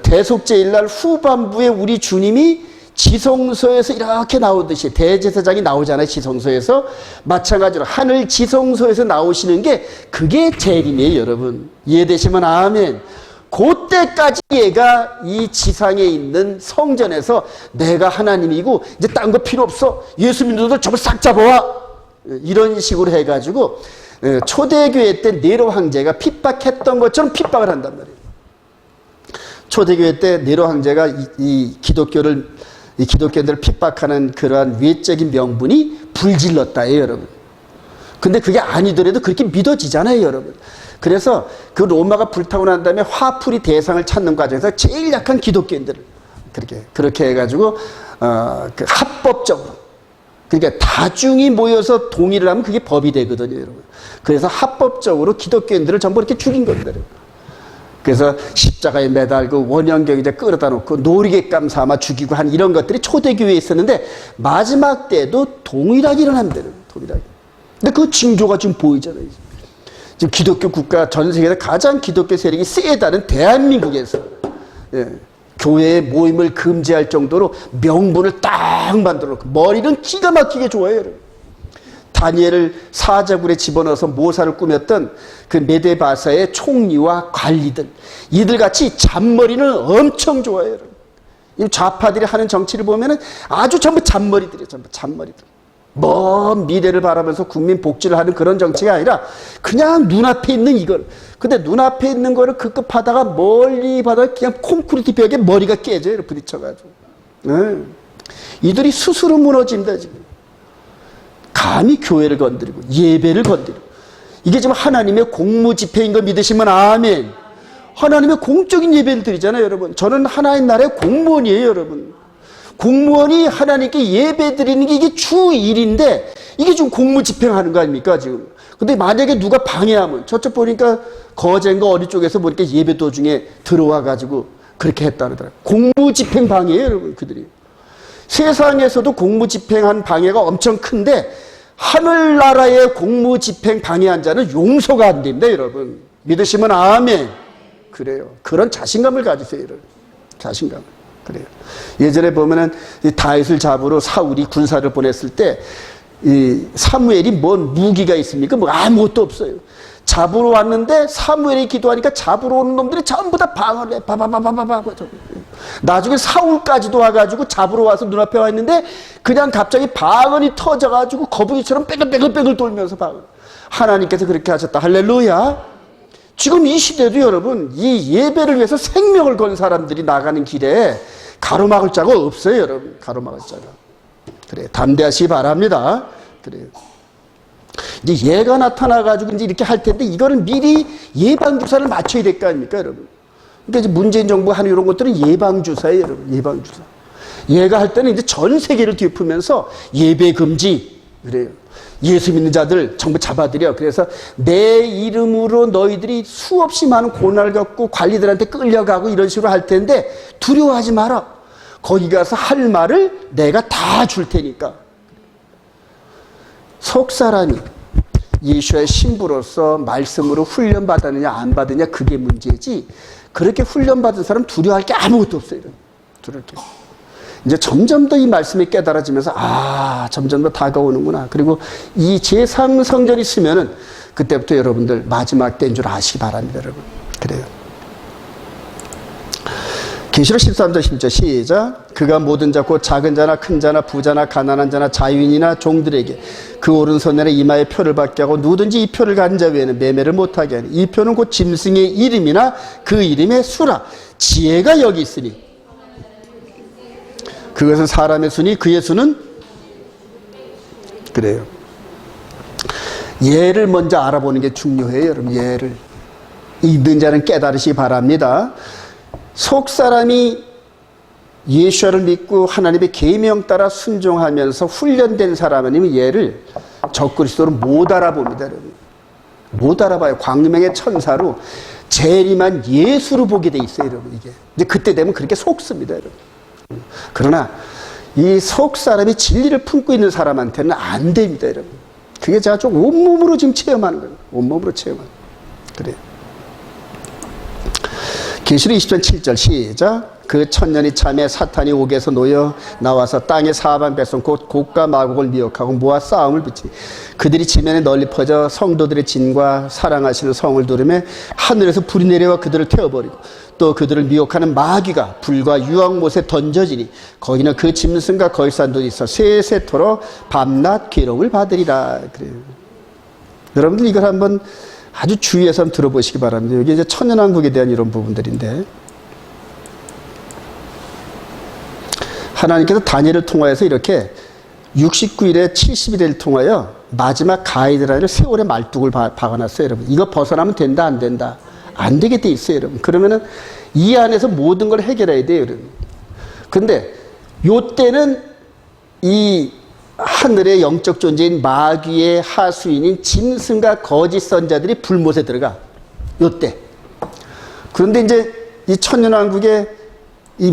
대속제일날 후반부에 우리 주님이 지성소에서 이렇게 나오듯이 대제사장이 나오잖아요, 지성소에서. 마찬가지로 하늘 지성소에서 나오시는 게 그게 재림이에요, 여러분. 이해되시면 아멘. 그때까지 얘가 이 지상에 있는 성전에서 내가 하나님이고 이제 딴 거 필요 없어, 예수 믿는 저걸 싹 잡아와, 이런 식으로 해가지고 초대교회 때 네로 황제가 핍박했던 것처럼 핍박을 한단 말이에요. 초대교회 때 네로 황제가 이 기독교인들을 핍박하는 그러한 외적인 명분이 불질렀다예요, 여러분. 근데 그게 아니더라도 그렇게 믿어지잖아요, 여러분. 그래서 그 로마가 불타고 난 다음에 화풀이 대상을 찾는 과정에서 제일 약한 기독교인들을 그렇게 해가지고 그 합법적으로, 그러니까 다중이 모여서 동의를 하면 그게 법이 되거든요, 여러분. 그래서 합법적으로 기독교인들을 전부 이렇게 죽인 겁니다, 여러분. 그래서 십자가에 매달고 원형경에 끌어다 놓고 놀이객감 삼아 죽이고 한 이런 것들이 초대교회에 있었는데 마지막 때도 동일하게 일어납니다, 여러분. 동일하게. 근데 그 징조가 지금 보이잖아요. 지금 기독교 국가, 전 세계에서 가장 기독교 세력이 세다는 대한민국에서 교회의 모임을 금지할 정도로 명분을 딱 만들어 놓고 머리는 기가 막히게 좋아해요, 여러분. 다니엘을 사자굴에 집어넣어서 모사를 꾸몄던 그 메데바사의 총리와 관리들, 이들같이 잔머리는 엄청 좋아해요, 여러분. 이 좌파들이 하는 정치를 보면은 아주 전부 잔머리들이에요, 전부 잔머리들. 먼 미래를 바라면서 국민 복지를 하는 그런 정치가 아니라 그냥 눈앞에 있는 이걸. 근데 눈앞에 있는 거를 급급하다가 멀리 봐도 그냥 콘크리트 벽에 머리가 깨져요, 부딪혀가지고. 이들이 스스로 무너진다, 지금. 감히 교회를 건드리고 예배를 건드리고. 이게 지금 하나님의 공무집회인 거 믿으시면 아멘. 하나님의 공적인 예배를 드리잖아요, 여러분. 저는 하나님 나라의 공무원이에요, 여러분. 공무원이 하나님께 예배 드리는 게 이게 주 일인데 이게 지금 공무 집행하는 거 아닙니까, 지금. 근데 만약에 누가 방해하면, 저쪽 보니까 거제인가 어디 쪽에서 보니까 예배 도중에 들어와가지고 그렇게 했다 그러더라고요. 공무 집행 방해예요, 여러분, 그들이. 세상에서도 공무 집행한 방해가 엄청 큰데 하늘나라의 공무 집행 방해한 자는 용서가 안 됩니다, 여러분. 믿으시면 아멘. 그래요. 그런 자신감을 가지세요, 여러분. 자신감. 그래요. 예전에 보면은 다윗을 잡으러 사울이 군사를 보냈을 때 이 사무엘이 뭔 무기가 있습니까? 뭐 아무것도 없어요. 잡으러 왔는데 사무엘이 기도하니까 잡으러 오는 놈들이 전부 다 방어를 해. 바바바바바바. 나중에 사울까지도 와가지고 잡으러 와서 눈앞에 와 있는데 그냥 갑자기 방언이 터져가지고 거북이처럼 빼글빼글 돌면서 방언. 하나님께서 그렇게 하셨다. 할렐루야. 지금 이 시대도 여러분, 이 예배를 위해서 생명을 건 사람들이 나가는 길에 가로막을 자가 없어요, 여러분. 가로막을 자가. 그래, 담대하시기 바랍니다. 그래요. 이제 얘가 나타나가지고 이제 이렇게 할 텐데 이거는 미리 예방주사를 맞춰야 될 거 아닙니까, 여러분? 그러니까 이제 문재인 정부가 하는 이런 것들은 예방주사예요, 여러분. 예방주사. 얘가 할 때는 이제 전 세계를 뒤엎으면서 예배 금지, 그래요. 예수 믿는 자들 전부 잡아들여. 그래서 내 이름으로 너희들이 수없이 많은 고난을 겪고 관리들한테 끌려가고 이런 식으로 할 텐데 두려워하지 마라. 거기 가서 할 말을 내가 다 줄 테니까. 속 사람이 예수의 신부로서 말씀으로 훈련받았느냐 안 받느냐 그게 문제지, 그렇게 훈련받은 사람 두려워할 게 아무것도 없어요. 두려울 게. 이제 점점 더 이 말씀이 깨달아지면서 점점 더 다가오는구나. 그리고 이 제3성전이 있으면은 그때부터 여러분들 마지막 때인 줄 아시기 바랍니다, 여러분. 그래요. 계시록 13장 10절 시작. 그가 모든 자 곧 작은 자나 큰 자나 부자나 가난한 자나 자유인이나 종들에게 그 오른손에 이마에 표를 받게 하고 누구든지 이 표를 가진 자 외에는 매매를 못하게 하니 이 표는 곧 짐승의 이름이나 그 이름의 수라. 지혜가 여기 있으니 그것은 사람의 수니 그의 수는 그래요. 예를 먼저 알아보는 게 중요해요, 여러분. 예를. 있는 자는 깨달으시기 바랍니다. 속 사람이 예수를 믿고 하나님의 계명 따라 순종하면서 훈련된 사람은 얘를 적그리스도로 못 알아봅니다, 여러분. 못 알아봐요. 광명의 천사로 재림한 예수로 보게 돼 있어요, 여러분. 이게 이제 그때 되면 그렇게 속습니다, 여러분. 그러나 이 속 사람이 진리를 품고 있는 사람한테는 안 됩니다, 여러분. 그게 제가 좀 온몸으로 지금 체험하는 거예요. 온몸으로 체험하는 거예요. 그래요. 계시록 20장 7절 시작. 그 천년이 참에 사탄이 옥에서 놓여 나와서 땅의 사방 백성 곧 곡과 마곡을 미혹하고 모아 싸움을 붙이니 그들이 지면에 널리 퍼져 성도들의 진과 사랑하시는 성을 두르며 하늘에서 불이 내려와 그들을 태워버리고 또 그들을 미혹하는 마귀가 불과 유황못에 던져지니 거기는 그 짐승과 거짓산도 있어 세세토록 밤낮 괴로움을 받으리라. 그래요. 여러분들 이걸 한번 아주 주의해서 한번 들어보시기 바랍니다. 여기 이제 천연왕국에 대한 이런 부분들인데, 하나님께서 다니엘을 통하여서 이렇게 69일에 70일을 통하여 마지막 가이드라인을 세월의 말뚝을 박아놨어요, 여러분. 이거 벗어나면 된다, 안 된다? 안 되게 돼 있어요, 여러분. 그러면은 이 안에서 모든 걸 해결해야 돼요, 여러분. 근데 요 때는 이 하늘의 영적 존재인 마귀의 하수인인 짐승과 거짓 선자들이 불못에 들어가. 요때. 그런데 이제 이 천년왕국의 이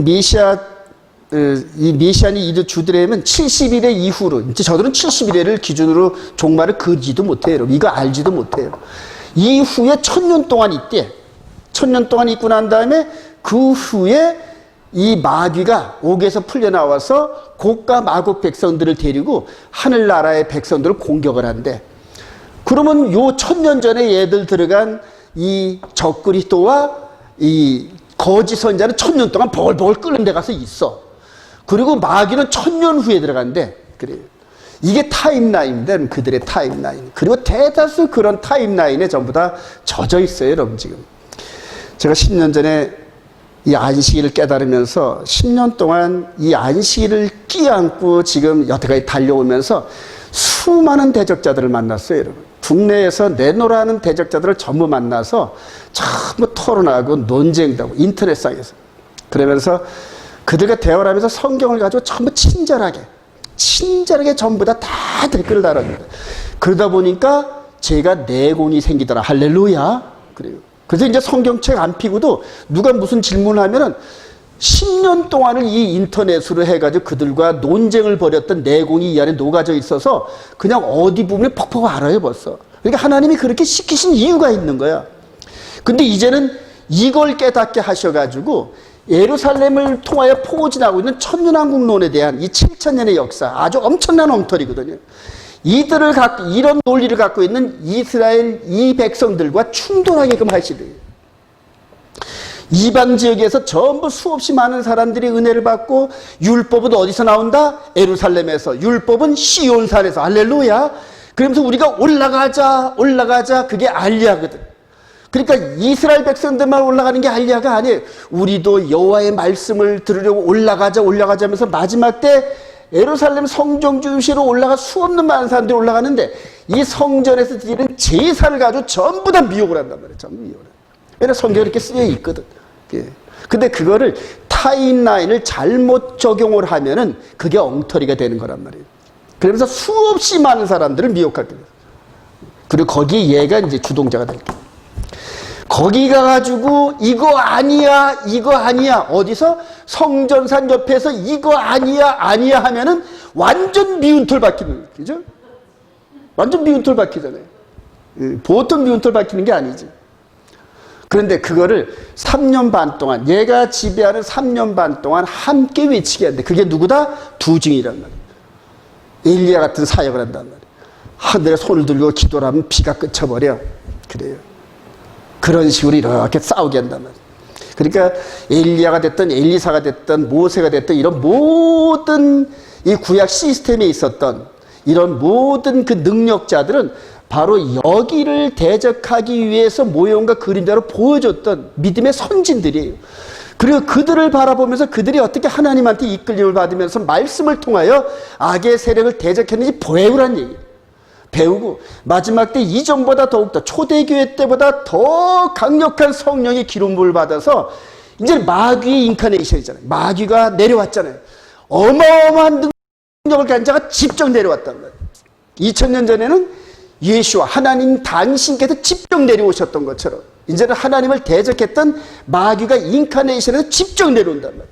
메시안이 이들 주들에면 70일의 이후로, 이제 저들은 70일을 기준으로 종말을 그지도 못해요. 이거 알지도 못해요. 이후에 1000년 동안 있대. 1000년 동안 있고 난 다음에 그 후에 이 마귀가 옥에서 풀려나와서 곡과 마곡 백성들을 데리고 하늘나라의 백성들을 공격을 한대. 그러면 요 1000년 전에 얘들 들어간 이 적그리스도와 이 거짓 선자는 1000년 동안 벌벌 끓는 데 가서 있어. 그리고 마귀는 1000년 후에 들어간대. 그래요. 이게 타임라인입니다. 그들의 타임라인. 그리고 대다수 그런 타임라인에 전부 다 젖어 있어요, 여러분, 지금. 제가 10년 전에 이 안식일을 깨달으면서 10년 동안 이 안식일을 끼안고 지금 여태까지 달려오면서 수많은 대적자들을 만났어요, 여러분. 국내에서 내노라는 대적자들을 전부 만나서 전부 토론하고 논쟁도 하고 인터넷상에서. 그러면서 그들과 대화를 하면서 성경을 가지고 전부 친절하게 전부 다 댓글을 달았는데, 그러다 보니까 제가 내공이 생기더라. 할렐루야. 그래요. 그래서 이제 성경책 안 피고도 누가 무슨 질문을 하면은 10년 동안을 이 인터넷으로 해가지고 그들과 논쟁을 벌였던 내공이 이 안에 녹아져 있어서 그냥 어디 부분에 퍽퍽 알아요, 벌써. 그러니까 하나님이 그렇게 시키신 이유가 있는 거야. 근데 이제는 이걸 깨닫게 하셔가지고 예루살렘을 통하여 포진하고 있는 천년왕국론에 대한 이 7000년의 역사, 아주 엄청난 엉터리거든요. 이들을 갖고, 이런 논리를 갖고 있는 이스라엘 이 백성들과 충돌하게끔 하시래요. 이방 지역에서 전부 수없이 많은 사람들이 은혜를 받고, 율법은 어디서 나온다? 예루살렘에서. 율법은 시온산에서. 할렐루야. 그러면서 우리가 올라가자. 그게 알리야거든. 그러니까 이스라엘 백성들만 올라가는 게 알리야가 아니에요. 우리도 여호와의 말씀을 들으려고 올라가자 하면서 마지막 때 예루살렘 성전 중시로 올라가 수없는 많은 사람들이 올라가는데 이 성전에서 드리는 제사를 가지고 전부 다 미혹을 한단 말이에요. 전부 미혹을. 왜냐면 성경에 이렇게 쓰여 있거든. 예. 근데 그거를 타임라인을 잘못 적용을 하면은 그게 엉터리가 되는 거란 말이에요. 그러면서 수없이 많은 사람들을 미혹하게 돼요. 그리고 거기에 얘가 이제 주동자가 될 거예요. 거기 가가지고 이거 아니야 이거 아니야 어디서 성전산 옆에서 이거 아니야 아니야 하면은 완전 미운털 박히는 거예요. 그죠? 완전 미운털 박히잖아요. 보통 미운털 박히는 게 아니지. 그런데 그거를 3년 반 동안 얘가 지배하는 3년 반 동안 함께 외치게 하는데 그게 누구다? 두 증이란 말이에요. 엘리야 같은 사역을 한단 말이에요. 하늘에 손을 들고 기도를 하면 비가 그쳐버려. 그래요. 그런 식으로 이렇게 싸우게 한단 말이에요. 그러니까 엘리야가 됐든 엘리사가 됐든 모세가 됐든 이런 모든 이 구약 시스템에 있었던 이런 모든 그 능력자들은 바로 여기를 대적하기 위해서 모형과 그림자로 보여줬던 믿음의 선진들이에요. 그리고 그들을 바라보면서 그들이 어떻게 하나님한테 이끌림을 받으면서 말씀을 통하여 악의 세력을 대적했는지 배우란 얘기예요. 배우고 마지막 때 이전보다 더욱더 초대교회 때보다 더 강력한 성령의 기름부을 받아서 이제 마귀의 인카네이션이잖아요. 마귀가 내려왔잖아요. 어마어마한 능력을 가진 자가 직접 내려왔단 말이에요. 2000년 전에는 예수와 하나님 당신께서 직접 내려오셨던 것처럼 이제는 하나님을 대적했던 마귀가 인카네이션에서 직접 내려온단 말이에요.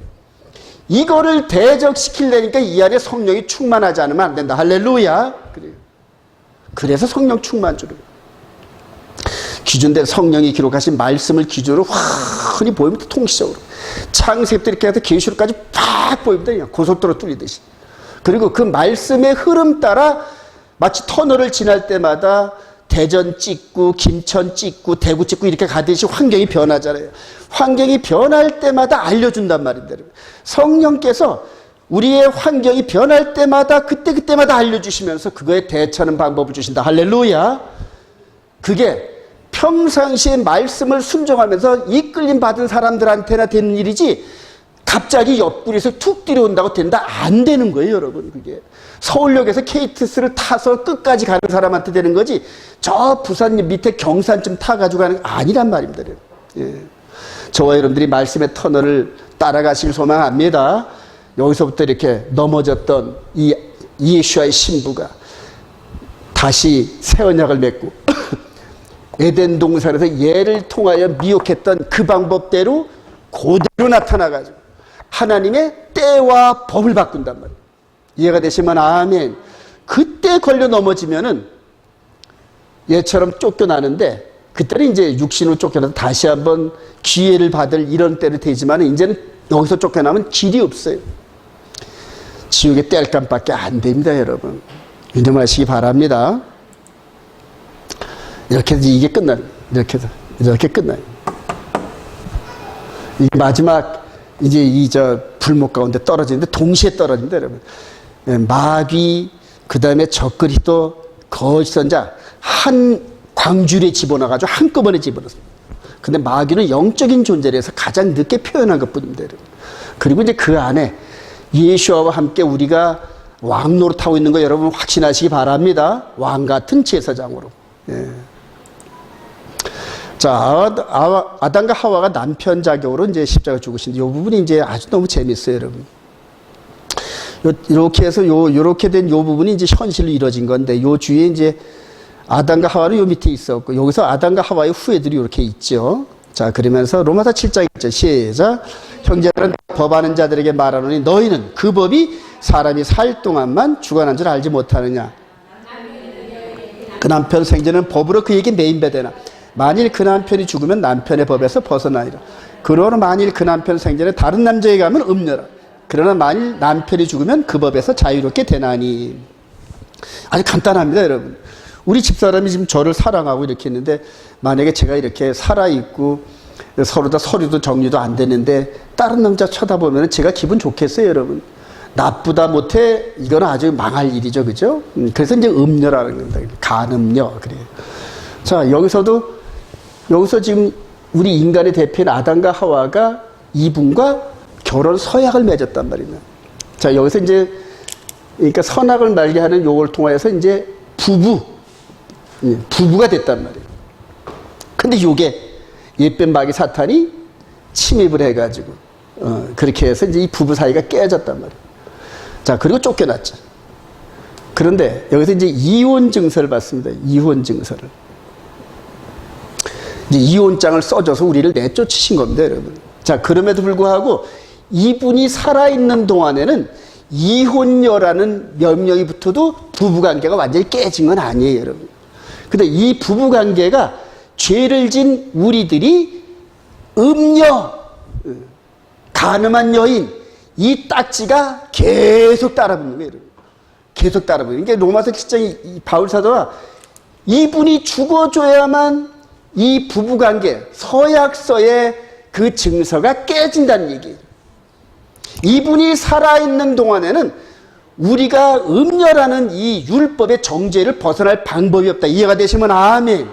이거를 대적시키려니까 이 안에 성령이 충만하지 않으면 안 된다. 할렐루야. 그래요. 그래서 성령 충만주로 기준된 성령이 기록하신 말씀을 기준으로 환히 보입니다. 통시적으로 창세기부터 이렇게 해서 계시록까지 팍 보입니다. 그냥 고속도로 뚫리듯이. 그리고 그 말씀의 흐름 따라 마치 터널을 지날 때마다 대전 찍고 김천 찍고 대구 찍고 이렇게 가듯이 환경이 변하잖아요. 환경이 변할 때마다 알려준단 말인데 성령께서 우리의 환경이 변할 때마다 그때마다 알려주시면서 그거에 대처하는 방법을 주신다. 할렐루야. 그게 평상시에 말씀을 순종하면서 이끌림 받은 사람들한테나 되는 일이지 갑자기 옆구리에서 툭 뛰어온다고 된다? 안 되는 거예요, 여러분. 그게 서울역에서 KTX를 타서 끝까지 가는 사람한테 되는 거지 저 부산 밑에 경산쯤 타가지고 가는 거 아니란 말입니다. 예. 저와 여러분들이 말씀의 터널을 따라가시길 소망합니다. 여기서부터 이렇게 넘어졌던 이 예수와의 신부가 다시 새 언약을 맺고 에덴 동산에서 얘를 통하여 미혹했던 그 방법대로 그대로 나타나가지고 하나님의 때와 법을 바꾼단 말이에요. 이해가 되시면 아멘. 그때 걸려 넘어지면은 얘처럼 쫓겨나는데 그때는 이제 육신으로 쫓겨나서 다시 한번 기회를 받을 이런 때를 되지만 이제는 여기서 쫓겨나면 길이 없어요. 지옥의 땔감밖에 안 됩니다, 여러분. 유념하시기 바랍니다. 이렇게 해서 이게 끝나요. 이렇게 끝나요. 이 마지막 이제 이 불목 가운데 떨어지는데 동시에 떨어진다, 여러분. 마귀 그다음에 적그리스도 거짓 선자 한 광줄에 집어넣어가지고 한꺼번에 집어넣었어요. 근데 마귀는 영적인 존재라서 가장 늦게 표현한 것뿐입니다, 여러분. 그리고 이제 그 안에 예수와 함께 우리가 왕 노릇하고 있는 거 여러분 확신하시기 바랍니다. 왕 같은 제사장으로. 예. 자, 아담과 하와가 남편 자격으로 이제 십자가 죽으신데 이 부분이 이제 아주 너무 재밌어요, 여러분. 이렇게 해서 요렇게 된 요 부분이 이제 현실로 이루어진 건데 요 주위에 이제 아담과 하와는 요 밑에 있었고 여기서 아담과 하와의 후예들이 이렇게 있죠. 자, 그러면서 로마서 7장 1절 시작. 형제들은 법하는 자들에게 말하노니 너희는 그 법이 사람이 살 동안만 주관한 줄 알지 못하느냐. 그 남편 생전은 법으로 그에게 매인배되나 만일 그 남편이 죽으면 남편의 법에서 벗어나리라. 그러나 만일 그 남편 생전에 다른 남자에게 가면 음녀라. 그러나 만일 남편이 죽으면 그 법에서 자유롭게 되나니. 아주 간단합니다, 여러분. 우리 집사람이 지금 저를 사랑하고 이렇게 했는데 만약에 제가 이렇게 살아있고 서로 다 서류도 정리도 안 되는데 다른 남자 쳐다보면 제가 기분 좋겠어요, 여러분. 나쁘다 못해 이건 아주 망할 일이죠, 그죠? 그래서 이제 음녀라는 겁니다. 간음녀 그래요. 자, 여기서 지금 우리 인간의 대표인 아담과 하와가 이분과 결혼 서약을 맺었단 말입니다. 자, 여기서 이제 그러니까 선악을 말게 하는 요걸 통해서 이제 부부가 됐단 말이에요. 근데 요게 옛뱀 마귀 사탄이 침입을 해가지고 그렇게 해서 이제 이 부부 사이가 깨졌단 말이에요. 자, 그리고 쫓겨났죠. 그런데 여기서 이제 이혼 증서를 받습니다. 이혼 증서를. 이제 이혼장을 써줘서 우리를 내쫓으신 겁니다, 여러분. 자, 그럼에도 불구하고 이분이 살아있는 동안에는 이혼녀라는 명령이 붙어도 부부관계가 완전히 깨진 건 아니에요, 여러분. 근데 이 부부관계가 죄를 진 우리들이 음녀, 가늠한 여인, 이 딱지가 계속 따라붙는 거예요, 여러분. 계속 따라붙는 거예요. 그러니까 로마서 7장이 바울 사도가 이분이 죽어줘야만 이 부부관계, 서약서의 그 증서가 깨진다는 얘기예요. 이분이 살아있는 동안에는 우리가 음녀라는 이 율법의 정죄를 벗어날 방법이 없다. 이해가 되시면 아멘.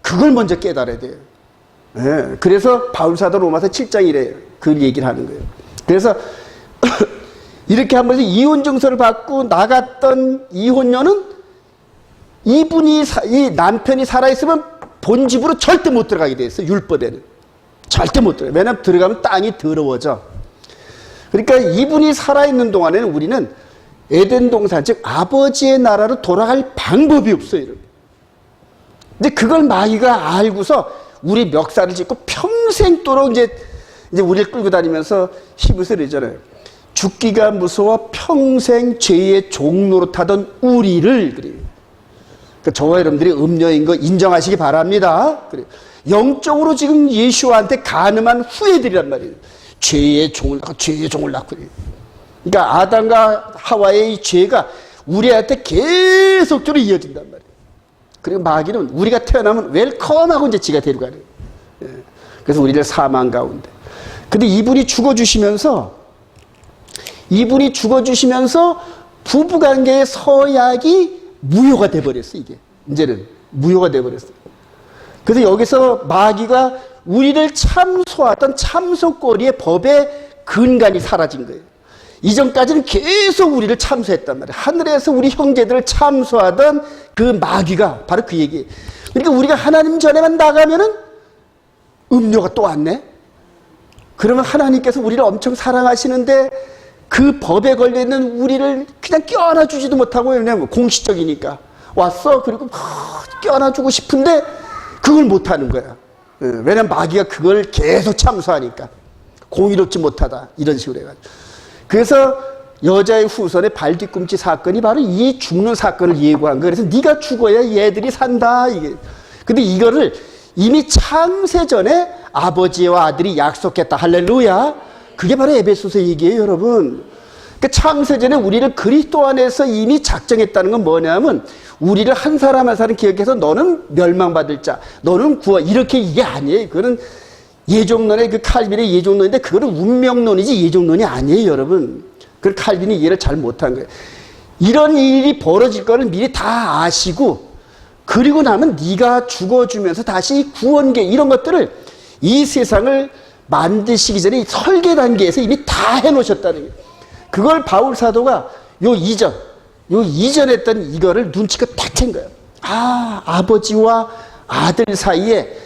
그걸 먼저 깨달아야 돼요. 네, 그래서 바울사도 로마서 7장이래요. 그 얘기를 하는 거예요. 그래서 이렇게 하면서 이혼 증서를 받고 나갔던 이혼녀는 이분이 이 남편이 살아있으면 본집으로 절대 못 들어가게 돼 있어요. 율법에는 절대 못 들어가요. 왜냐하면 들어가면 땅이 더러워져. 그러니까 이분이 살아있는 동안에는 우리는 에덴 동산, 즉 아버지의 나라로 돌아갈 방법이 없어요, 여러분. 근데 그걸 마귀가 알고서 우리 멱살을 짚고 평생도록 이제 우리를 끌고 다니면서 히브리서를 읽잖아요. 죽기가 무서워 평생 죄의 종노릇하던 우리를, 그래요. 그러니까 저와 여러분들이 음녀인 거 인정하시기 바랍니다. 그래요. 영적으로 지금 예수한테 간음한 후예들이란 말이에요. 죄의 종을 낳고. 그러니까 아담과 하와의 이 죄가 우리한테 계속적으로 이어진단 말이에요. 그리고 마귀는 우리가 태어나면 웰컴하고 이제 지가 데려가는 거예요. 그래서 우리를 사망 가운데. 근데 이분이 죽어주시면서 부부관계의 서약이 무효가 돼버렸어, 이게. 이제는 무효가 돼버렸어. 그래서 여기서 마귀가 우리를 참소하던 참소거리의 법의 근간이 사라진 거예요. 이전까지는 계속 우리를 참소했단 말이에요. 하늘에서 우리 형제들을 참소하던 그 마귀가 바로 그 얘기예요. 그러니까 우리가 하나님 전에만 나가면은 음료가 또 왔네? 그러면 하나님께서 우리를 엄청 사랑하시는데 그 법에 걸려있는 우리를 그냥 껴안아주지도 못하고, 왜냐면 공식적이니까. 왔어? 그리고 껴안아주고 싶은데 그걸 못하는 거야. 왜냐면 마귀가 그걸 계속 참소하니까. 공의롭지 못하다. 이런 식으로 해가지고. 그래서 여자의 후손의 발뒤꿈치 사건이 바로 이 죽는 사건을 예고한 거예요. 그래서 네가 죽어야 얘들이 산다. 이게. 근데 이거를 이미 창세전에 아버지와 아들이 약속했다. 할렐루야. 그게 바로 에베소서 얘기예요, 여러분. 그러니까 창세전에 우리를 그리스도 안에서 이미 작정했다는 건 뭐냐면 우리를 한 사람 한 사람 기억해서 너는 멸망받을 자, 너는 구원, 이렇게 이게 아니에요. 그거는 예종론의 그 칼빈의 예종론인데 그거는 운명론이지 예종론이 아니에요, 여러분. 그 칼빈이 이해를 잘 못한 거예요. 이런 일이 벌어질 거를 미리 다 아시고 그리고 나면 네가 죽어주면서 다시 구원계 이런 것들을 이 세상을 만드시기 전에 설계 단계에서 이미 다 해놓으셨다는 거예요. 그걸 바울 사도가 요 이전 했던 이거를 눈치가 딱 챈 거예요. 아, 아버지와 아들 사이에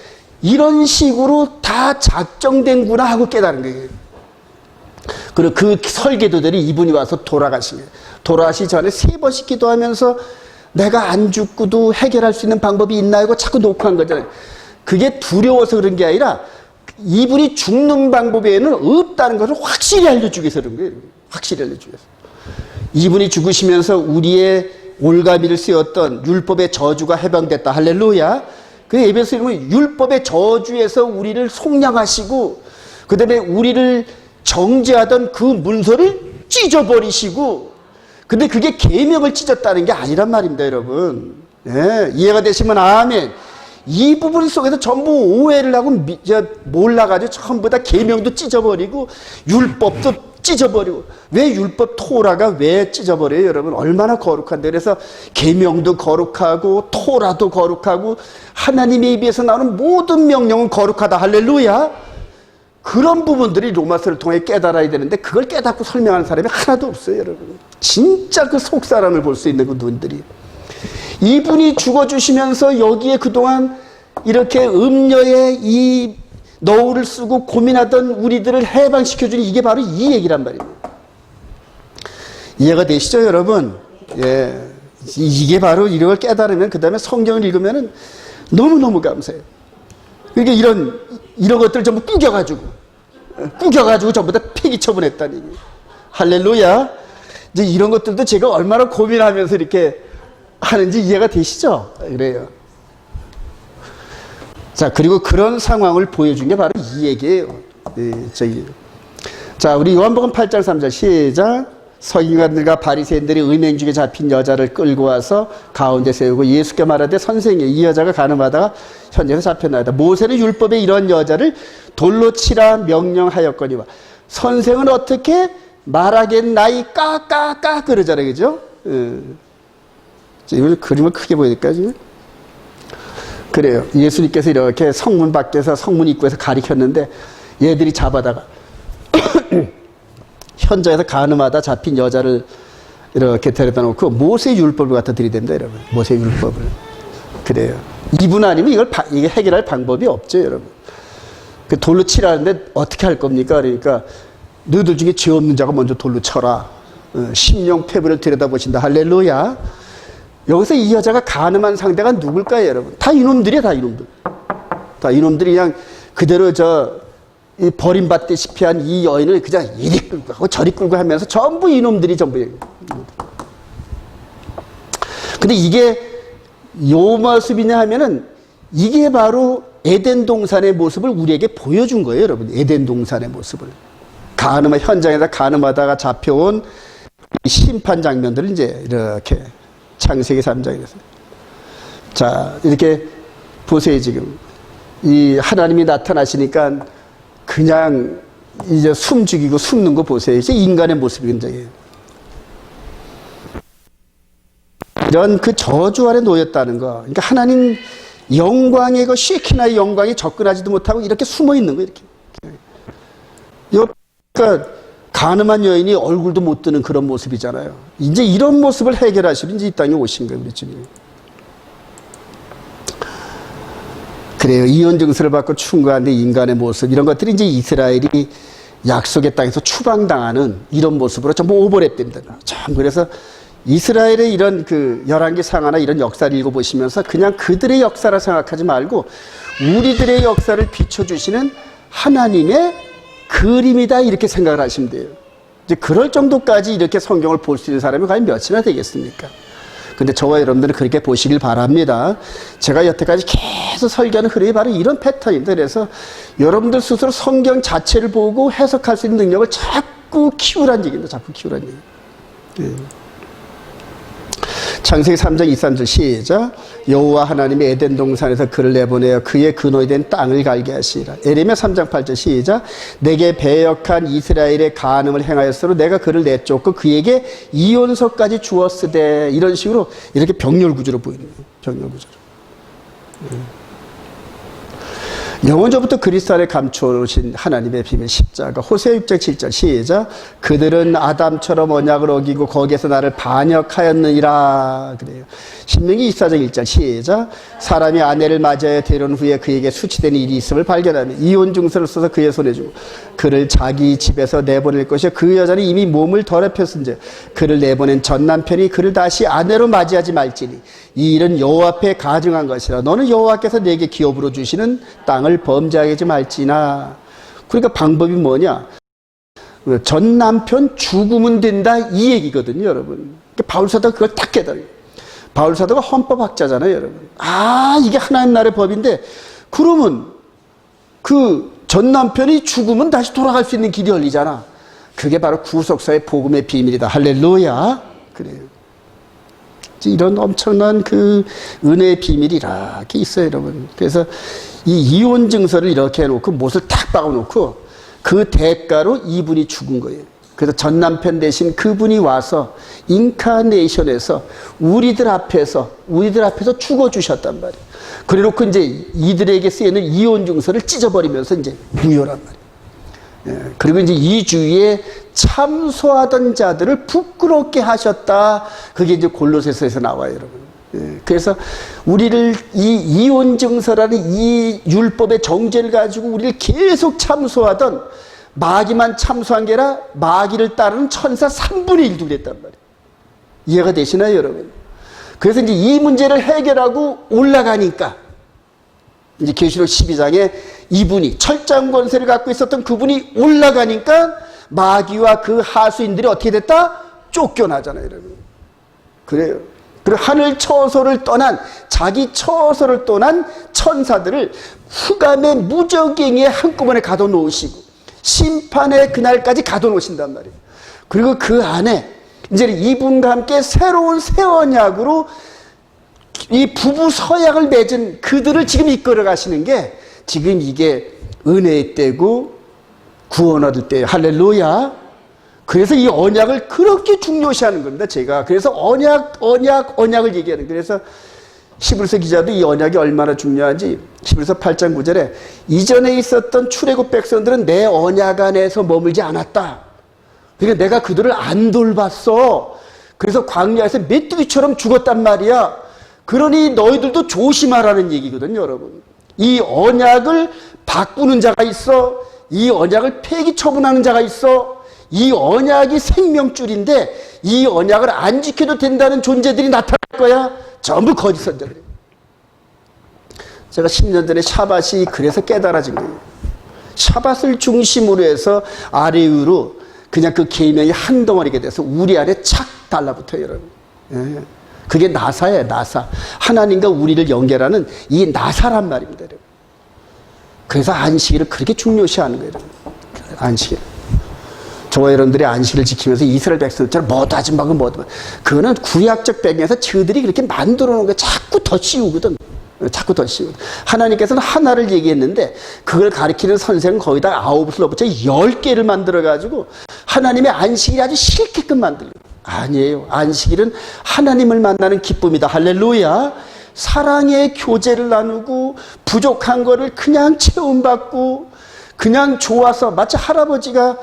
이런 식으로 다 작정된구나 하고 깨달은 거예요. 그리고 그 설계도들이 이분이 와서 돌아가시면 돌아가시기 전에 3번씩 기도하면서 내가 안 죽고도 해결할 수 있는 방법이 있나 이거 자꾸 놓고 한 거잖아요. 그게 두려워서 그런 게 아니라 이분이 죽는 방법에는 없다는 것을 확실히 알려주기 위해서 그런 거예요. 확실히 알려주기 위해서. 이분이 죽으시면서 우리의 올가미를 쓰였던 율법의 저주가 해방됐다. 할렐루야. 그 에베소서 보면 율법의 저주에서 우리를 속량하시고 그 다음에 우리를 정죄하던 그 문서를 찢어버리시고 근데 그게 계명을 찢었다는 게 아니란 말입니다, 여러분. 네, 이해가 되시면 아멘. 이 부분 속에서 전부 오해를 하고 몰라가지고 전부 다 계명도 찢어버리고 율법도 찢어버리고. 왜 율법 토라가 왜 찢어버려요, 여러분? 얼마나 거룩한데. 그래서 계명도 거룩하고 토라도 거룩하고 하나님의 입에서 나오는 모든 명령은 거룩하다. 할렐루야. 그런 부분들이 로마서를 통해 깨달아야 되는데 그걸 깨닫고 설명하는 사람이 하나도 없어요, 여러분. 진짜 그 속사람을 볼 수 있는 그 눈들이. 이분이 죽어주시면서 여기에 그동안 이렇게 음녀의 이 너울을 쓰고 고민하던 우리들을 해방시켜주는 이게 바로 이 얘기란 말이에요. 이해가 되시죠, 여러분? 예. 이게 바로 이런 걸 깨달으면 그 다음에 성경을 읽으면 너무너무 감사해요. 그러니까 이런 것들 전부 꾸겨가지고 전부 다 폐기 처분했다는 얘기예요. 할렐루야. 이제 이런 것들도 제가 얼마나 고민하면서 이렇게 하는지 이해가 되시죠? 그래요. 자, 그리고 그런 상황을 보여준 게 바로 이 얘기예요. 자, 우리 요한복음 8장 3절 시작. 서기관들과 바리새인들이 음행 중에 잡힌 여자를 끌고 와서 가운데 세우고 예수께 말하되 선생님, 이 여자가 간음하다가 현재에서 잡혀나이다. 모세는 율법에 이런 여자를 돌로 치라 명령하였거니와. 선생은 어떻게 말하겠나이 까까까 그러잖아요, 그죠? 이걸 그림을 크게 보여드릴까요, 지금? 그래요. 예수님께서 이렇게 성문 밖에서 성문 입구에서 가리켰는데 얘들이 잡아다가 현장에서 간음하다 잡힌 여자를 이렇게 데려다 놓고 모세 율법을 갖다 들이댄다, 여러분. 모세 율법을. 그래요. 이분 아니면 이게 해결할 방법이 없죠, 여러분. 그 돌로 치라는데 어떻게 할 겁니까? 그러니까 너희들 중에 죄 없는 자가 먼저 돌로 쳐라. 심령패부를 들여다보신다. 할렐루야. 여기서 이 여자가 간음한 상대가 누굴까요, 여러분? 다 이놈들이야, 다 이놈들. 다 이놈들이 그냥 그대로 이 버림받다시피 한 이 여인을 그냥 이리 끌고 하고 저리 끌고 하면서 전부 이놈들이 전부. 근데 이게 요 모습이냐 하면은 이게 바로 에덴 동산의 모습을 우리에게 보여준 거예요, 여러분. 에덴 동산의 모습을. 현장에서 간음하다가 잡혀온 심판 장면들을 이제 이렇게 창세기 3장에서. 자, 이렇게 보세요, 지금. 이 하나님이 나타나시니까 그냥 이제 숨죽이고 숨는 거 보세요. 이제 인간의 모습이 굉장히. 이런 그 저주 아래 놓였다는 거. 그러니까 하나님 영광의 그 쉐키나의 영광에 접근하지도 못하고 이렇게 숨어 있는 거, 이렇게. 그러니까 간음한 여인이 얼굴도 못 드는 그런 모습이잖아요. 이제 이런 모습을 해결하시러 이제 이 땅에 오신 거예요, 우리 주님. 그래요. 이혼 증서를 받고 충고하는 인간의 모습, 이런 것들이 이제 이스라엘이 약속의 땅에서 추방당하는 이런 모습으로 전부 오버랩됩니다. 참, 그래서 이스라엘의 이런 그 열왕기 상하나 이런 역사를 읽어보시면서 그냥 그들의 역사를 생각하지 말고 우리들의 역사를 비춰주시는 하나님의 그림이다, 이렇게 생각을 하시면 돼요. 이제 그럴 정도까지 이렇게 성경을 볼 수 있는 사람이 과연 몇이나 되겠습니까? 근데 저와 여러분들은 그렇게 보시길 바랍니다. 제가 여태까지 계속 설교하는 흐름이 바로 이런 패턴입니다. 그래서 여러분들 스스로 성경 자체를 보고 해석할 수 있는 능력을 자꾸 키우라는 얘기입니다. 자꾸 키우라는 얘기. 예. 창세기 3장 2, 3절 시작. 여호와 하나님이 에덴 동산에서 그를 내보내어 그의 근원이 된 땅을 갈게 하시리라. 에레미야 3장 8절 시작. 내게 배역한 이스라엘의 간음을 행하였으므로 내가 그를 내쫓고 그에게 이혼서까지 주었으되. 이런 식으로 이렇게 병렬 구조로 보이는 거예요. 병렬 구조로. 영원전부터 그리스도 안에 감춰오신 하나님의 비밀 십자가. 호세아 6장 7절 시작. 그들은 아담처럼 언약을 어기고 거기에서 나를 반역하였느니라. 그래요. 신명기 24장 1절 시작. 사람이 아내를 맞이하여 데려온 후에 그에게 수치된 일이 있음을 발견하며 이혼 증서를 써서 그의 손에 주고 그를 자기 집에서 내보낼 것이요 그 여자는 이미 몸을 더럽혔은즉 그를 내보낸 전 남편이 그를 다시 아내로 맞이하지 말지니 이 일은 여호와 앞에 가증한 것이라. 너는 여호와께서 내게 기업으로 주시는 땅을 범죄하게 하지 말지나. 그러니까 방법이 뭐냐? 전 남편 죽으면 된다, 이 얘기거든요, 여러분. 바울 사도가 그걸 딱 깨달아요. 바울 사도가 헌법학자잖아요, 여러분. 아, 이게 하나님 나라의 법인데, 그러면 그 전 남편이 죽으면 다시 돌아갈 수 있는 길이 열리잖아. 그게 바로 구속사의 복음의 비밀이다. 할렐루야. 그래요. 이런 엄청난 그 은혜의 비밀이 이렇게 있어요, 여러분. 그래서 이 이혼 증서를 이렇게 해놓고 못을 탁 박아놓고 그 대가로 이분이 죽은 거예요. 그래서 전 남편 대신 그분이 와서 인카네이션에서 우리들 앞에서 죽어주셨단 말이에요. 그래놓고 이제 이들에게 쓰이는 이혼 증서를 찢어버리면서 이제 무효란 말이에요. 그리고 이제 이 주의에 참소하던 자들을 부끄럽게 하셨다. 그게 이제 골로새서에서 나와요, 여러분. 그래서 우리를 이 이혼 증서라는 이 율법의 정죄를 가지고 우리를 계속 참소하던 마귀만 참소한 게 아니라 마귀를 따르는 천사 3분의 1도 그랬단 말이에요. 이해가 되시나요, 여러분? 그래서 이제 이 문제를 해결하고 올라가니까 이제 계시록 12장에 이분이 철장 권세를 갖고 있었던 그분이 올라가니까 마귀와 그 하수인들이 어떻게 됐다? 쫓겨나잖아요, 여러분. 그래요. 그리고 하늘 처소를 떠난, 자기 처소를 떠난 천사들을 흑암의 무저갱이에 한꺼번에 가둬놓으시고 심판의 그날까지 가둬놓으신단 말이에요. 그리고 그 안에 이제 이분과 함께 새로운 새 언약으로 이 부부 서약을 맺은 그들을 지금 이끌어 가시는 게 지금 이게 은혜의 때고 구원 얻을 때예요. 할렐루야. 그래서 이 언약을 그렇게 중요시하는 겁니다. 제가 그래서 언약을 얘기하는 거예요. 그래서 히브리서 기자도 이 언약이 얼마나 중요한지 히브리서 8장 9절에 이전에 있었던 출애굽 백성들은 내 언약 안에서 머물지 않았다. 그러니까 내가 그들을 안 돌봤어. 그래서 광야에서 메뚜기처럼 죽었단 말이야. 그러니 너희들도 조심하라는 얘기거든요, 여러분. 이 언약을 바꾸는 자가 있어. 이 언약을 폐기 처분하는 자가 있어. 이 언약이 생명줄인데 이 언약을 안 지켜도 된다는 존재들이 나타날 거야. 전부 거짓 선자들이에요. 제가 10년 전에 샤밧이 그래서 깨달아진 거예요. 샤밧을 중심으로 해서 아래 위로 그냥 그 계명이 한 덩어리가 돼서 우리 안에 착 달라붙어요, 여러분. 예. 그게 나사예요, 나사. 하나님과 우리를 연결하는 이 나사란 말입니다, 여러분. 그래서 안식일을 그렇게 중요시하는 거예요, 여러분. 안식일. 저와 여러분들이 안식일을 지키면서 이스라엘 백성들처럼 뭐도 하지 말고 뭐도 말고. 그거는 구약적 배경에서 저들이 그렇게 만들어 놓은 게 자꾸 더 씌우거든. 자꾸 더 씌우거든. 하나님께서는 하나를 얘기했는데 그걸 가리키는 선생은 거기다 9을 넣어붙여 10개를 만들어가지고 하나님의 안식일이 아주 싫게끔 만들고. 아니에요. 안식일은 하나님을 만나는 기쁨이다. 할렐루야. 사랑의 교제를 나누고 부족한 거를 그냥 체험받고 그냥 좋아서 마치 할아버지가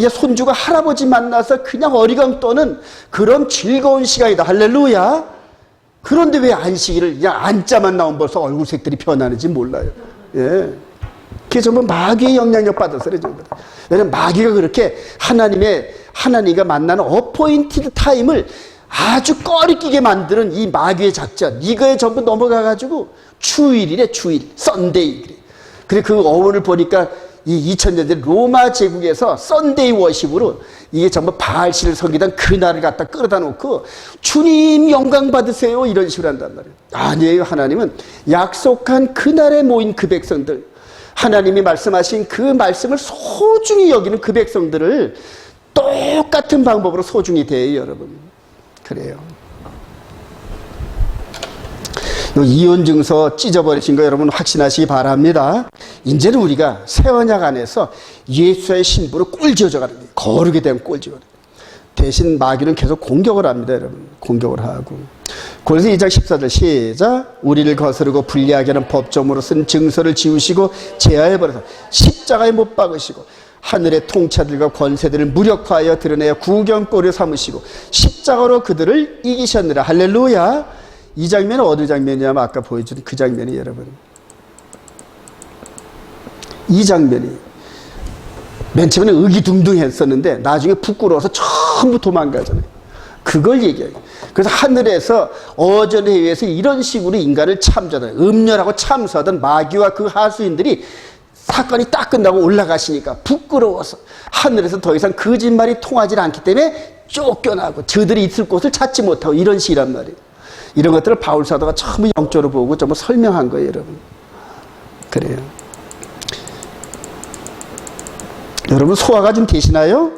손주가 할아버지 만나서 그냥 어리광 떠는 그런 즐거운 시간이다. 할렐루야. 그런데 왜 안식일을 그냥 안자만 나오면 벌써 얼굴색들이 변하는지 몰라요. 예. 그게 전부 마귀의 영향력 받아서 그래. 왜냐면 마귀가 그렇게 하나님과 만나는 어포인티드 타임을 아주 꺼리끼게 만드는 이 마귀의 작전, 이거에 전부 넘어가가지고 주일이래, 주일. 썬데이. 그래 그 어원을 보니까 이 2000년대 로마 제국에서 썬데이 워십으로 이게 전부 바알신을 섬기던 그날을 갖다 끌어다 놓고 주님 영광 받으세요 이런 식으로 한단 말이에요. 아니에요. 하나님은 약속한 그날에 모인 그 백성들, 하나님이 말씀하신 그 말씀을 소중히 여기는 그 백성들을 똑같은 방법으로 소중히 대해요, 여러분. 그래요. 요 이혼 증서 찢어버리신 거 여러분 확신하시기 바랍니다. 이제는 우리가 새 언약 안에서 예수의 신부로 꼴지어져 가는 거예요. 거룩에 대한 꼴지어져. 대신 마귀는 계속 공격을 합니다, 여러분. 공격을 하고. 골로새 2장 14절 시작. 우리를 거스르고 불리하게 하는 법조문으로 쓴 증서를 지우시고 제하해버려서 십자가에 못 박으시고 하늘의 통치자들과 권세들을 무력화하여 드러내어 구경거리로 삼으시고 십자가로 그들을 이기셨느라. 할렐루야. 이 장면은 어느 장면이냐면 아까 보여준 그 장면이 여러분. 이 장면이 맨 처음에는 의기둥둥했었는데 나중에 부끄러워서 전부 도망가잖아요. 그걸 얘기해요. 그래서 하늘에서 어전에 의해서 이런 식으로 인간을 참자던 음녀라고 참수하던 마귀와 그 하수인들이 사건이 딱 끝나고 올라가시니까 부끄러워서 하늘에서 더 이상 거짓말이 통하지 않기 때문에 쫓겨나고 저들이 있을 곳을 찾지 못하고 이런 식이란 말이에요. 이런 것들을 바울 사도가 처음 영적으로 보고 전부 설명한 거예요, 여러분. 그래요. 여러분 소화가 좀 되시나요?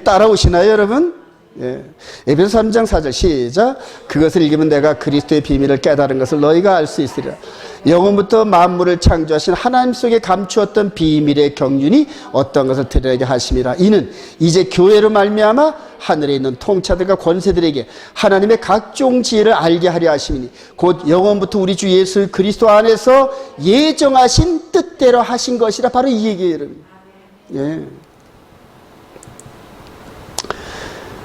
따라오시나요, 여러분? 예. 에베소 3장 4절 시작. 그것을 읽으면 내가 그리스도의 비밀을 깨달은 것을 너희가 알 수 있으리라. 영원부터 만물을 창조하신 하나님 속에 감추었던 비밀의 경륜이 어떤 것을 드러내게 하심이라. 이는 이제 교회로 말미암아 하늘에 있는 통치자들과 권세들에게 하나님의 각종 지혜를 알게 하려 하심이니 곧 영원부터 우리 주 예수 그리스도 안에서 예정하신 뜻대로 하신 것이라. 바로 이 얘기예요, 여러분. 예.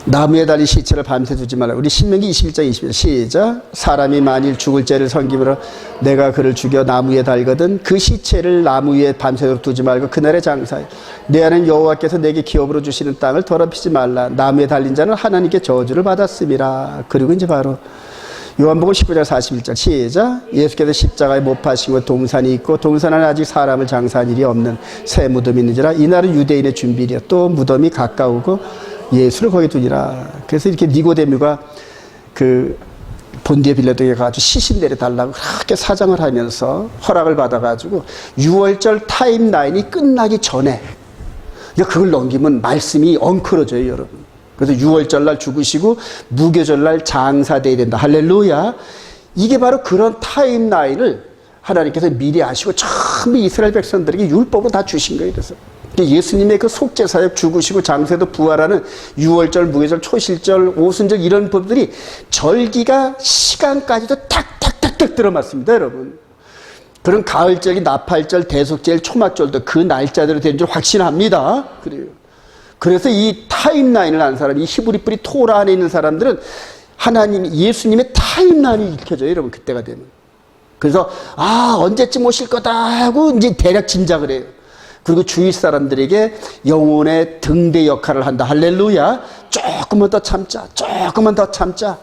나무에 달린 시체를 밤새 두지 말라. 우리 신명기 21장 21절 시작. 사람이 만일 죽을 죄를 섬김으로 내가 그를 죽여 나무에 달거든 그 시체를 나무 위에 밤새도록 두지 말고 그날의 장사에 내 아는 여호와께서 내게 기업으로 주시는 땅을 더럽히지 말라. 나무에 달린 자는 하나님께 저주를 받았음이라. 그리고 이제 바로 요한복음 19장 41절 시작. 예수께서 십자가에 못 박히시고 동산이 있고 동산 안에 아직 사람을 장사한 일이 없는 새 무덤이 있는지라. 이날은 유대인의 준비일이야. 또 무덤이 가까우고 예수를 거기 두니라. 그래서 이렇게 니고데모가 그 본디에 빌라도에 가가지고 시신 내려달라고 그렇게 사정을 하면서 허락을 받아가지고 6월절 타임라인이 끝나기 전에 그걸 넘기면 말씀이 엉클어져요, 여러분. 그래서 6월절 날 죽으시고 무교절 날 장사돼야 된다. 할렐루야. 이게 바로 그런 타임라인을 하나님께서 미리 아시고 처음 이스라엘 백성들에게 율법으로 다 주신 거예요. 그래서 예수님의 그 속죄사역 죽으시고 장세도 부활하는 6월절, 무교절, 초실절, 오순절 이런 법들이 절기가 시간까지도 탁탁탁탁 들어맞습니다, 여러분. 그런 가을절기, 나팔절, 대속절, 초막절도 그 날짜대로 되는 줄 확신합니다. 그래요. 그래서 이 타임라인을 아는 사람, 이 히브리 뿌리 토라 안에 있는 사람들은 하나님, 예수님의 타임라인이 읽혀져요, 여러분. 그때가 되면. 그래서 언제쯤 오실 거다 하고 이제 대략 짐작을 해요. 그리고 주위 사람들에게 영혼의 등대 역할을 한다. 할렐루야. 조금만 더 참자. 조금만 더 참자.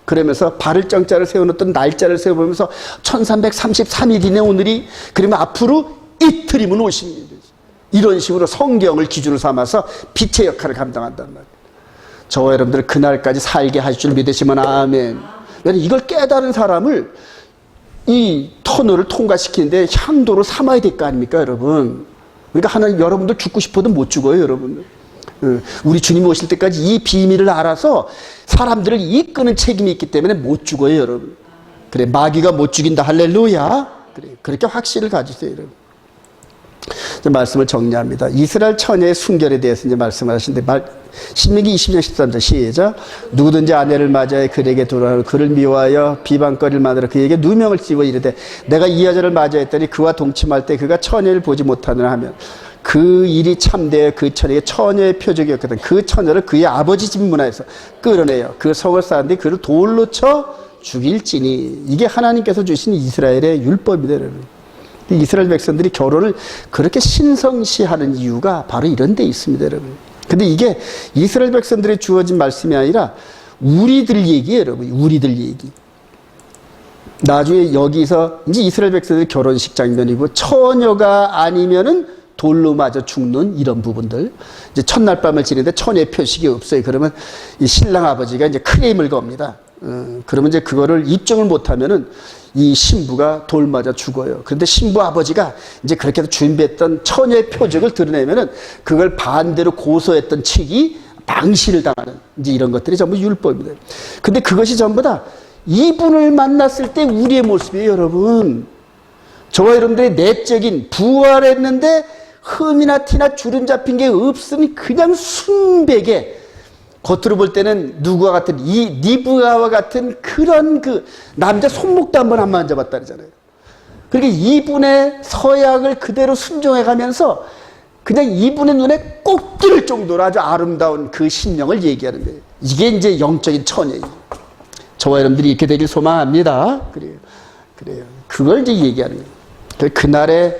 그러면서 발을 정자를 세워놓던 날짜를 세워보면서 1333일이네 오늘이. 그러면 앞으로 이틀이면 오십니다. 이런 식으로 성경을 기준으로 삼아서 빛의 역할을 감당한단 말이에요. 저와 여러분들 그날까지 살게 하실 줄 믿으시면 아멘. 왜냐하면 이걸 깨달은 사람을 이 터널을 통과시키는데 향도로 삼아야 될 거 아닙니까, 여러분. 그러니까 하나님, 여러분들 죽고 싶어도 못 죽어요, 여러분들. 우리 주님 오실 때까지 이 비밀을 알아서 사람들을 이끄는 책임이 있기 때문에 못 죽어요, 여러분. 그래, 마귀가 못 죽인다. 할렐루야. 그래, 그렇게 확신을 가지세요, 여러분. 이제 말씀을 정리합니다. 이스라엘 처녀의 순결에 대해서 이제 말씀을 하시는데, 신명기 20장 13절 시작. 누구든지 아내를 맞이하여 그에게 돌아오고 그를 미워하여 비방거리를 만들어 그에게 누명을 씌워 이르되 내가 이 여자를 맞이했더니 그와 동침할 때 그가 처녀를 보지 못하느라 하면 그 일이 참되어 그 처녀에게 처녀의 표적이었거든. 그 처녀를 그의 아버지 집 문화에서 끌어내요. 그 성을 쌓았는데 그를 돌로 쳐 죽일지니. 이게 하나님께서 주신 이스라엘의 율법이다, 여러분. 이스라엘 백성들이 결혼을 그렇게 신성시하는 이유가 바로 이런 데 있습니다, 여러분. 근데 이게 이스라엘 백성들에 주어진 말씀이 아니라 우리들 얘기예요, 여러분. 우리들 얘기. 나중에 여기서 이제 이스라엘 백성들 결혼식 장면이고 처녀가 아니면은 돌로 맞아 죽는 이런 부분들. 이제 첫날 밤을 지내는데 처녀의 표식이 없어요. 그러면 이 신랑 아버지가 이제 크레임을 겁니다. 그러면 이제 그거를 입증을 못하면은 이 신부가 돌 맞아 죽어요. 그런데 신부 아버지가 이제 그렇게 해서 준비했던 처녀의 표적을 드러내면은 그걸 반대로 고소했던 측이 망신을 당하는 이제 이런 것들이 전부 율법입니다. 근데 그것이 전부 다 이분을 만났을 때 우리의 모습이에요, 여러분. 저와 여러분들의 내적인 부활했는데 흠이나 티나 주름 잡힌 게 없으니 그냥 순백에 겉으로 볼 때는 누구와 같은 이 리브가와 같은 그런 그 남자 손목도 한번 안 만져봤다 그러잖아요. 그러니까 이분의 서약을 그대로 순종해 가면서 그냥 이분의 눈에 꼭 들 정도로 아주 아름다운 그 신령을 얘기하는 거예요. 이게 이제 영적인 처녀예요. 저와 여러분들이 이렇게 되길 소망합니다. 그래요. 그걸 이제 얘기하는 거예요. 그날에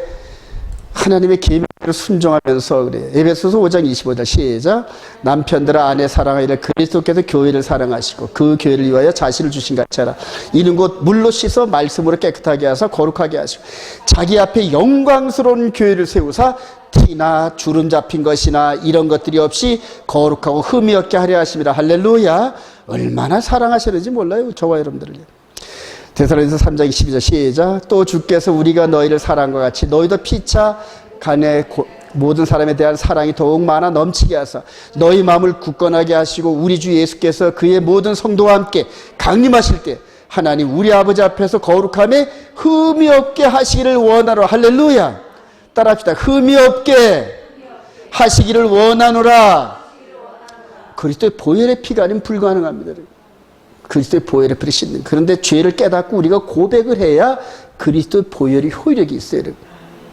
하나님의 계명대로 순종하면서 그래요. 에베소서 5장 25절 시작. 남편들아 아내 사랑하기를 그리스도께서 교회를 사랑하시고 그 교회를 위하여 자신을 주신 같이 하라. 이는 곧 물로 씻어 말씀으로 깨끗하게 하사 거룩하게 하시고 자기 앞에 영광스러운 교회를 세우사 티나 주름 잡힌 것이나 이런 것들이 없이 거룩하고 흠이 없게 하려 하십니다. 할렐루야. 얼마나 사랑하시는지 몰라요, 저와 여러분들을요. 데살로니가서 3장 12절 시작. 또 주께서 우리가 너희를 사랑한 것 같이 너희도 피차 간에 모든 사람에 대한 사랑이 더욱 많아 넘치게 하사 너희 마음을 굳건하게 하시고 우리 주 예수께서 그의 모든 성도와 함께 강림하실 때 하나님 우리 아버지 앞에서 거룩함에 흠이 없게 하시기를 원하노라. 할렐루야. 따라합시다. 흠이 없게 하시기를 원하노라. 그리스도의 보혈의 피가 아니면 불가능합니다. 그리스도의 보혈의 피를 씻는. 그런데 죄를 깨닫고 우리가 고백을 해야 그리스도의 보혈의 효력이 있어요.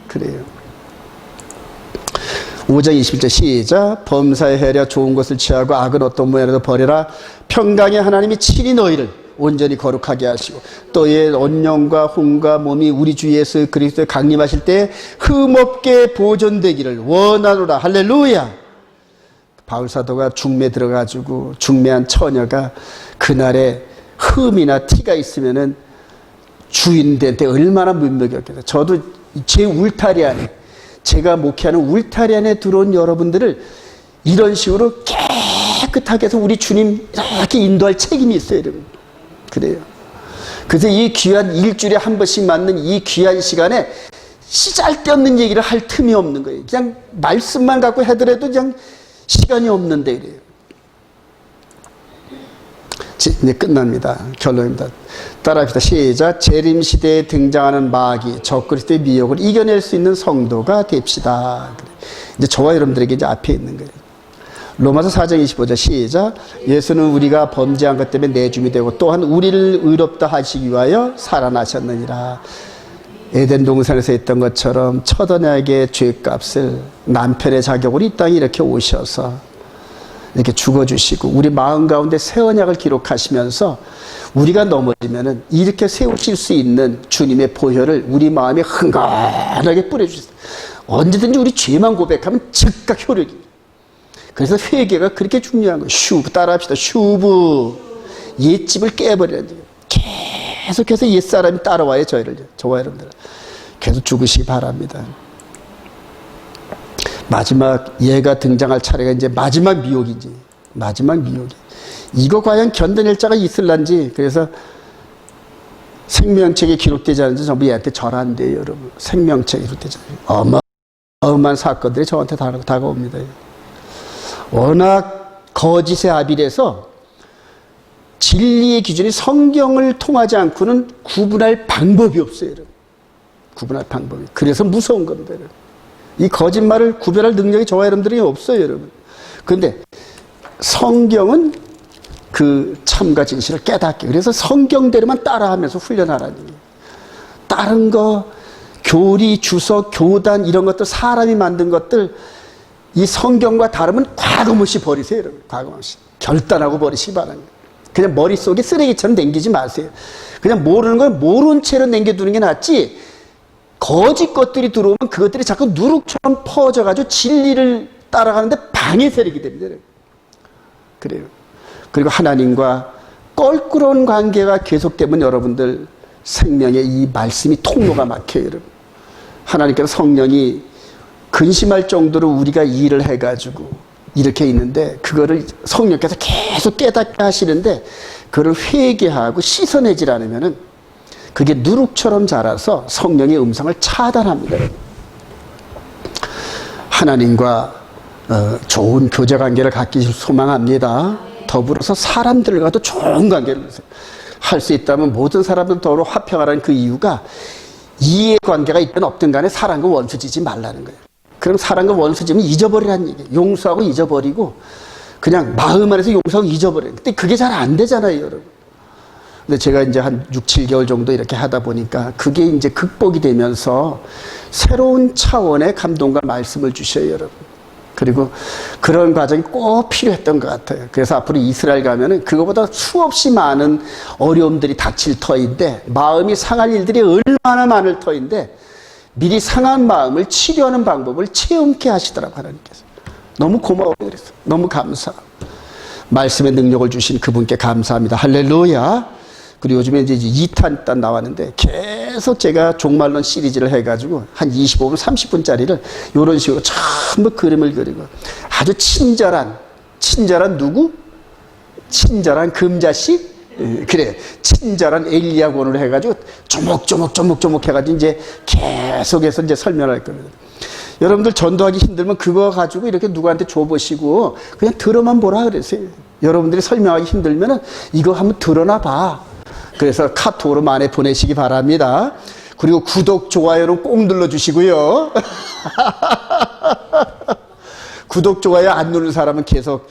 그래요. 5장 21절 시작. 범사에 헤려 좋은 것을 취하고 악은 어떤 모양이라도 버려라. 평강의 하나님이 친히 너희를 온전히 거룩하게 하시고 또의 언령과 혼과 몸이 우리 주 예수 그리스도에 강림하실 때 흠없게 보존되기를 원하노라. 할렐루야. 바울 사도가 중매 들어가지고 중매한 처녀가 그날에 흠이나 티가 있으면은 주인한테 얼마나 문명이었겠어요. 저도 제 울타리 안에, 제가 목회하는 울타리 안에 들어온 여러분들을 이런 식으로 깨끗하게 해서 우리 주님 이렇게 인도할 책임이 있어요, 여러분. 그래요. 그래서 이 귀한 일주일에 한 번씩 맞는 이 귀한 시간에 쓰잘데없는 얘기를 할 틈이 없는 거예요. 그냥 말씀만 갖고 해더라도 그냥 시간이 없는데 이래요. 이제 끝납니다. 결론입니다. 따라합시다. 시작. 재림시대에 등장하는 마귀, 적그리스도의 미혹을 이겨낼 수 있는 성도가 됩시다. 이제 저와 여러분들에게 이제 앞에 있는 거예요. 로마서 4장 25절 시작. 예수는 우리가 범죄한 것 때문에 내줌이 되고 또한 우리를 의롭다 하시기 위하여 살아나셨느니라. 에덴 동산에서 했던 것처럼 첫 언약의 죄값을 남편의 자격으로 이 땅에 이렇게 오셔서 이렇게 죽어주시고 우리 마음 가운데 새 언약을 기록하시면서 우리가 넘어지면은 이렇게 세우실 수 있는 주님의 보혈을 우리 마음에 흥건하게 뿌려주세요. 언제든지 우리 죄만 고백하면 즉각 효력이. 그래서 회개가 그렇게 중요한 거예요. 슈브 따라합시다. 슈브. 옛집을 깨버리는 거예요. 계속해서 옛사람이 따라와요. 저와 여러분들. 계속 죽으시기 바랍니다. 마지막 얘가 등장할 차례가 이제 마지막 미혹이지. 마지막 미혹이. 이거 과연 견뎌낼 자가 있을란지. 그래서 생명책에 기록되지 않은지 전부 얘한테 절한대요, 여러분. 생명책에 기록되지 않아요. 어마어마한 사건들이 저한테 다가옵니다. 워낙 거짓의 아비라서 진리의 기준이 성경을 통하지 않고는 구분할 방법이 없어요, 여러분. 구분할 방법이. 그래서 무서운 겁니다, 여러분. 이 거짓말을 구별할 능력이 저와 여러분들이 없어요, 여러분. 그런데 성경은 그 참과 진실을 깨닫게. 그래서 성경대로만 따라하면서 훈련하라는 얘기예요. 다른 거, 교리, 주석, 교단 이런 것들, 사람이 만든 것들 이 성경과 다르면 과감없이 버리세요, 여러분. 과감없이. 결단하고 버리시기 바랍니다. 그냥 머릿속에 쓰레기처럼 남기지 마세요. 그냥 모르는 걸 모른 채로 남겨두는 게 낫지 거짓 것들이 들어오면 그것들이 자꾸 누룩처럼 퍼져가지고 진리를 따라가는데 방해 세력이 됩니다. 여러분. 그래요. 그리고 하나님과 껄끄러운 관계가 계속되면 여러분들 생명의 이 말씀이 통로가 막혀요, 여러분. 하나님께서 성령이 근심할 정도로 우리가 일을 해가지고 이렇게 있는데 그거를 성령께서 계속 깨닫게 하시는데 그걸 회개하고 씻어내질 않으면은 그게 누룩처럼 자라서 성령의 음성을 차단합니다. 하나님과 좋은 교제 관계를 갖기 소망합니다. 더불어서 사람들과도 좋은 관계를 할 수 있다면 모든 사람들 더불어 화평하라는 그 이유가 이해 관계가 있든 없든 간에 사람과 원수 지지 말라는 거예요. 그럼 사람과 원수 지면 잊어버리라는 얘기예요. 용서하고 잊어버리고 그냥 마음 안에서 용서하고 잊어버려요. 근데 그게 잘 안 되잖아요, 여러분. 근데 제가 이제 한 6, 7개월 정도 이렇게 하다 보니까 그게 이제 극복이 되면서 새로운 차원의 감동과 말씀을 주셔요, 여러분. 그리고 그런 과정이 꼭 필요했던 것 같아요. 그래서 앞으로 이스라엘 가면은 그거보다 수없이 많은 어려움들이 닥칠 터인데 마음이 상할 일들이 얼마나 많을 터인데 미리 상한 마음을 치료하는 방법을 체험케 하시더라고요, 하나님께서. 너무 고마워요, 그래서. 너무 감사. 말씀의 능력을 주신 그분께 감사합니다. 할렐루야. 그리고 요즘에 이제 2탄 딱 나왔는데 계속 제가 종말론 시리즈를 해가지고 한 25분, 30분짜리를 이런 식으로 전부 그림을 그리고 아주 친절한 누구? 친절한 금자씨? 그래, 친절한 엘리야곤으로 해가지고 조목조목 해가지고 이제 계속해서 이제 설명할 겁니다. 여러분들 전도하기 힘들면 그거 가지고 이렇게 누구한테 줘보시고 그냥 들어만 보라 그러세요. 여러분들이 설명하기 힘들면은 이거 한번 들어나 봐. 그래서 카톡으로 많이 보내시기 바랍니다. 그리고 구독, 좋아요는 꼭 눌러주시고요. 구독, 좋아요 안 누르는 사람은 계속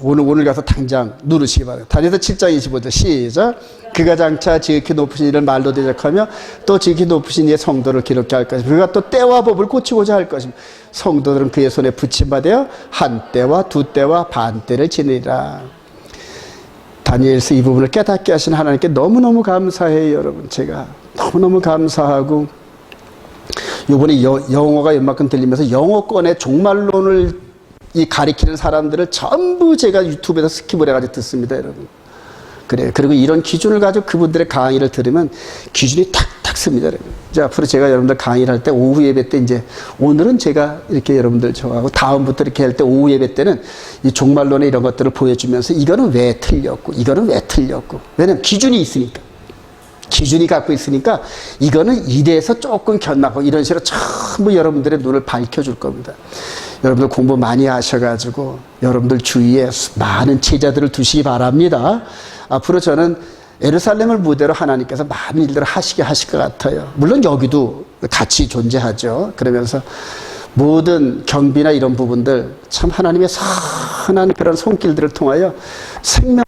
오늘 가서 당장 누르시기 바랍니다. 다니엘서 7장 25절 시작. 그가 장차 지극히 높으신 이를 말로 대적하며 또 지극히 높으신 이의 성도를 기록케 할 것입니다. 그가 또 때와 법을 고치고자 할 것입니다. 성도들은 그의 손에 붙임받아 한 때와 두 때와 반 때를 지내리라. 다니엘서 이 부분을 깨닫게 하신 하나님께 너무너무 감사해요, 여러분. 제가 너무너무 감사하고, 요번에 영어가 웬만큼 들리면서 영어권의 종말론을 가리키는 사람들을 전부 제가 유튜브에서 스킵을 해가지고 듣습니다, 여러분. 그래요. 그리고 이런 기준을 가지고 그분들의 강의를 들으면 기준이 탁탁 씁니다, 여러분. 이제 앞으로 제가 여러분들 강의를 할 때 오후 예배 때 이제 오늘은 제가 이렇게 여러분들 저하고 다음부터 이렇게 할 때 오후 예배 때는 이 종말론의 이런 것들을 보여주면서 이거는 왜 틀렸고 이거는 왜 틀렸고, 왜냐면 기준이 있으니까. 기준이 갖고 있으니까 이거는 이래서 조금 견나고 이런 식으로 전부 여러분들의 눈을 밝혀줄 겁니다. 여러분들 공부 많이 하셔가지고 여러분들 주위에 많은 제자들을 두시기 바랍니다. 앞으로 저는 예루살렘을 무대로 하나님께서 많은 일들을 하시게 하실 것 같아요. 물론 여기도 같이 존재하죠. 그러면서 모든 경비나 이런 부분들 참 하나님의 선한 그런 손길들을 통하여 생명을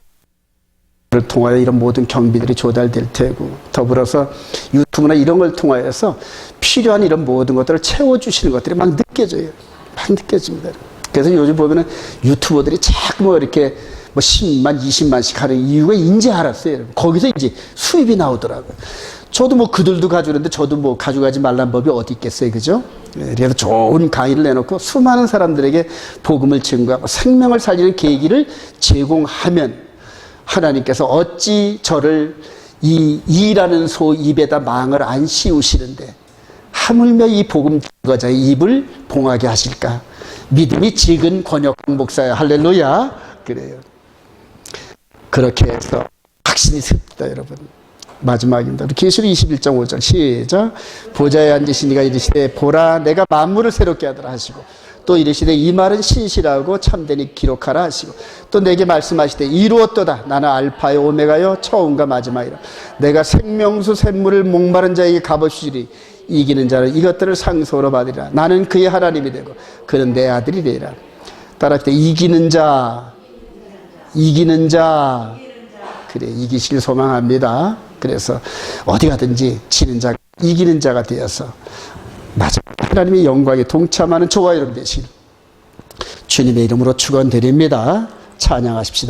통하여 이런 모든 경비들이 조달될 테고, 더불어서 유튜브나 이런 걸 통하여서 필요한 이런 모든 것들을 채워주시는 것들이 막 느껴져요. 막 느껴집니다. 그래서 요즘 보면은 유튜버들이 자꾸 뭐 이렇게 뭐 10만, 20만씩 하는 이유가 인제 알았어요. 거기서 이제 수입이 나오더라고요. 저도 뭐 그들도 가져오는데 저도 뭐 가져가지 말란 법이 어디 있겠어요. 그죠? 그래서 좋은 강의를 내놓고 수많은 사람들에게 복음을 증거하고 생명을 살리는 계기를 제공하면 하나님께서 어찌 저를 이 이라는 소 입에다 망을 안 씌우시는데 하물며 이 복음 증거자의 입을 봉하게 하실까? 믿음이 적은 권혁광 목사야. 할렐루야. 그래요. 그렇게 해서 확신이 섭니다, 여러분. 마지막입니다. 계시록 21장 5절 시작. 보좌에 앉으신 이가 이르시되 보라 내가 만물을 새롭게 하더라 하시고, 또 이르시되 이 말은 신실하고 참되니 기록하라 하시고, 또 내게 말씀하시되 이루었도다. 나는 알파요 오메가요 처음과 마지막이라. 내가 생명수 샘물을 목마른 자에게 값없이 주리. 이기는 자는 이것들을 상속으로 받으리라. 나는 그의 하나님이 되고 그는 내 아들이 되리라. 따라할 때 이기는 자, 이기는 자. 그래, 이기실 소망합니다. 그래서 어디 가든지 지는 자, 이기는 자가 되어서 마지막 하나님의 영광에 동참하는 저와 여러분 되시길 주님의 이름으로 축원드립니다. 찬양하십시다.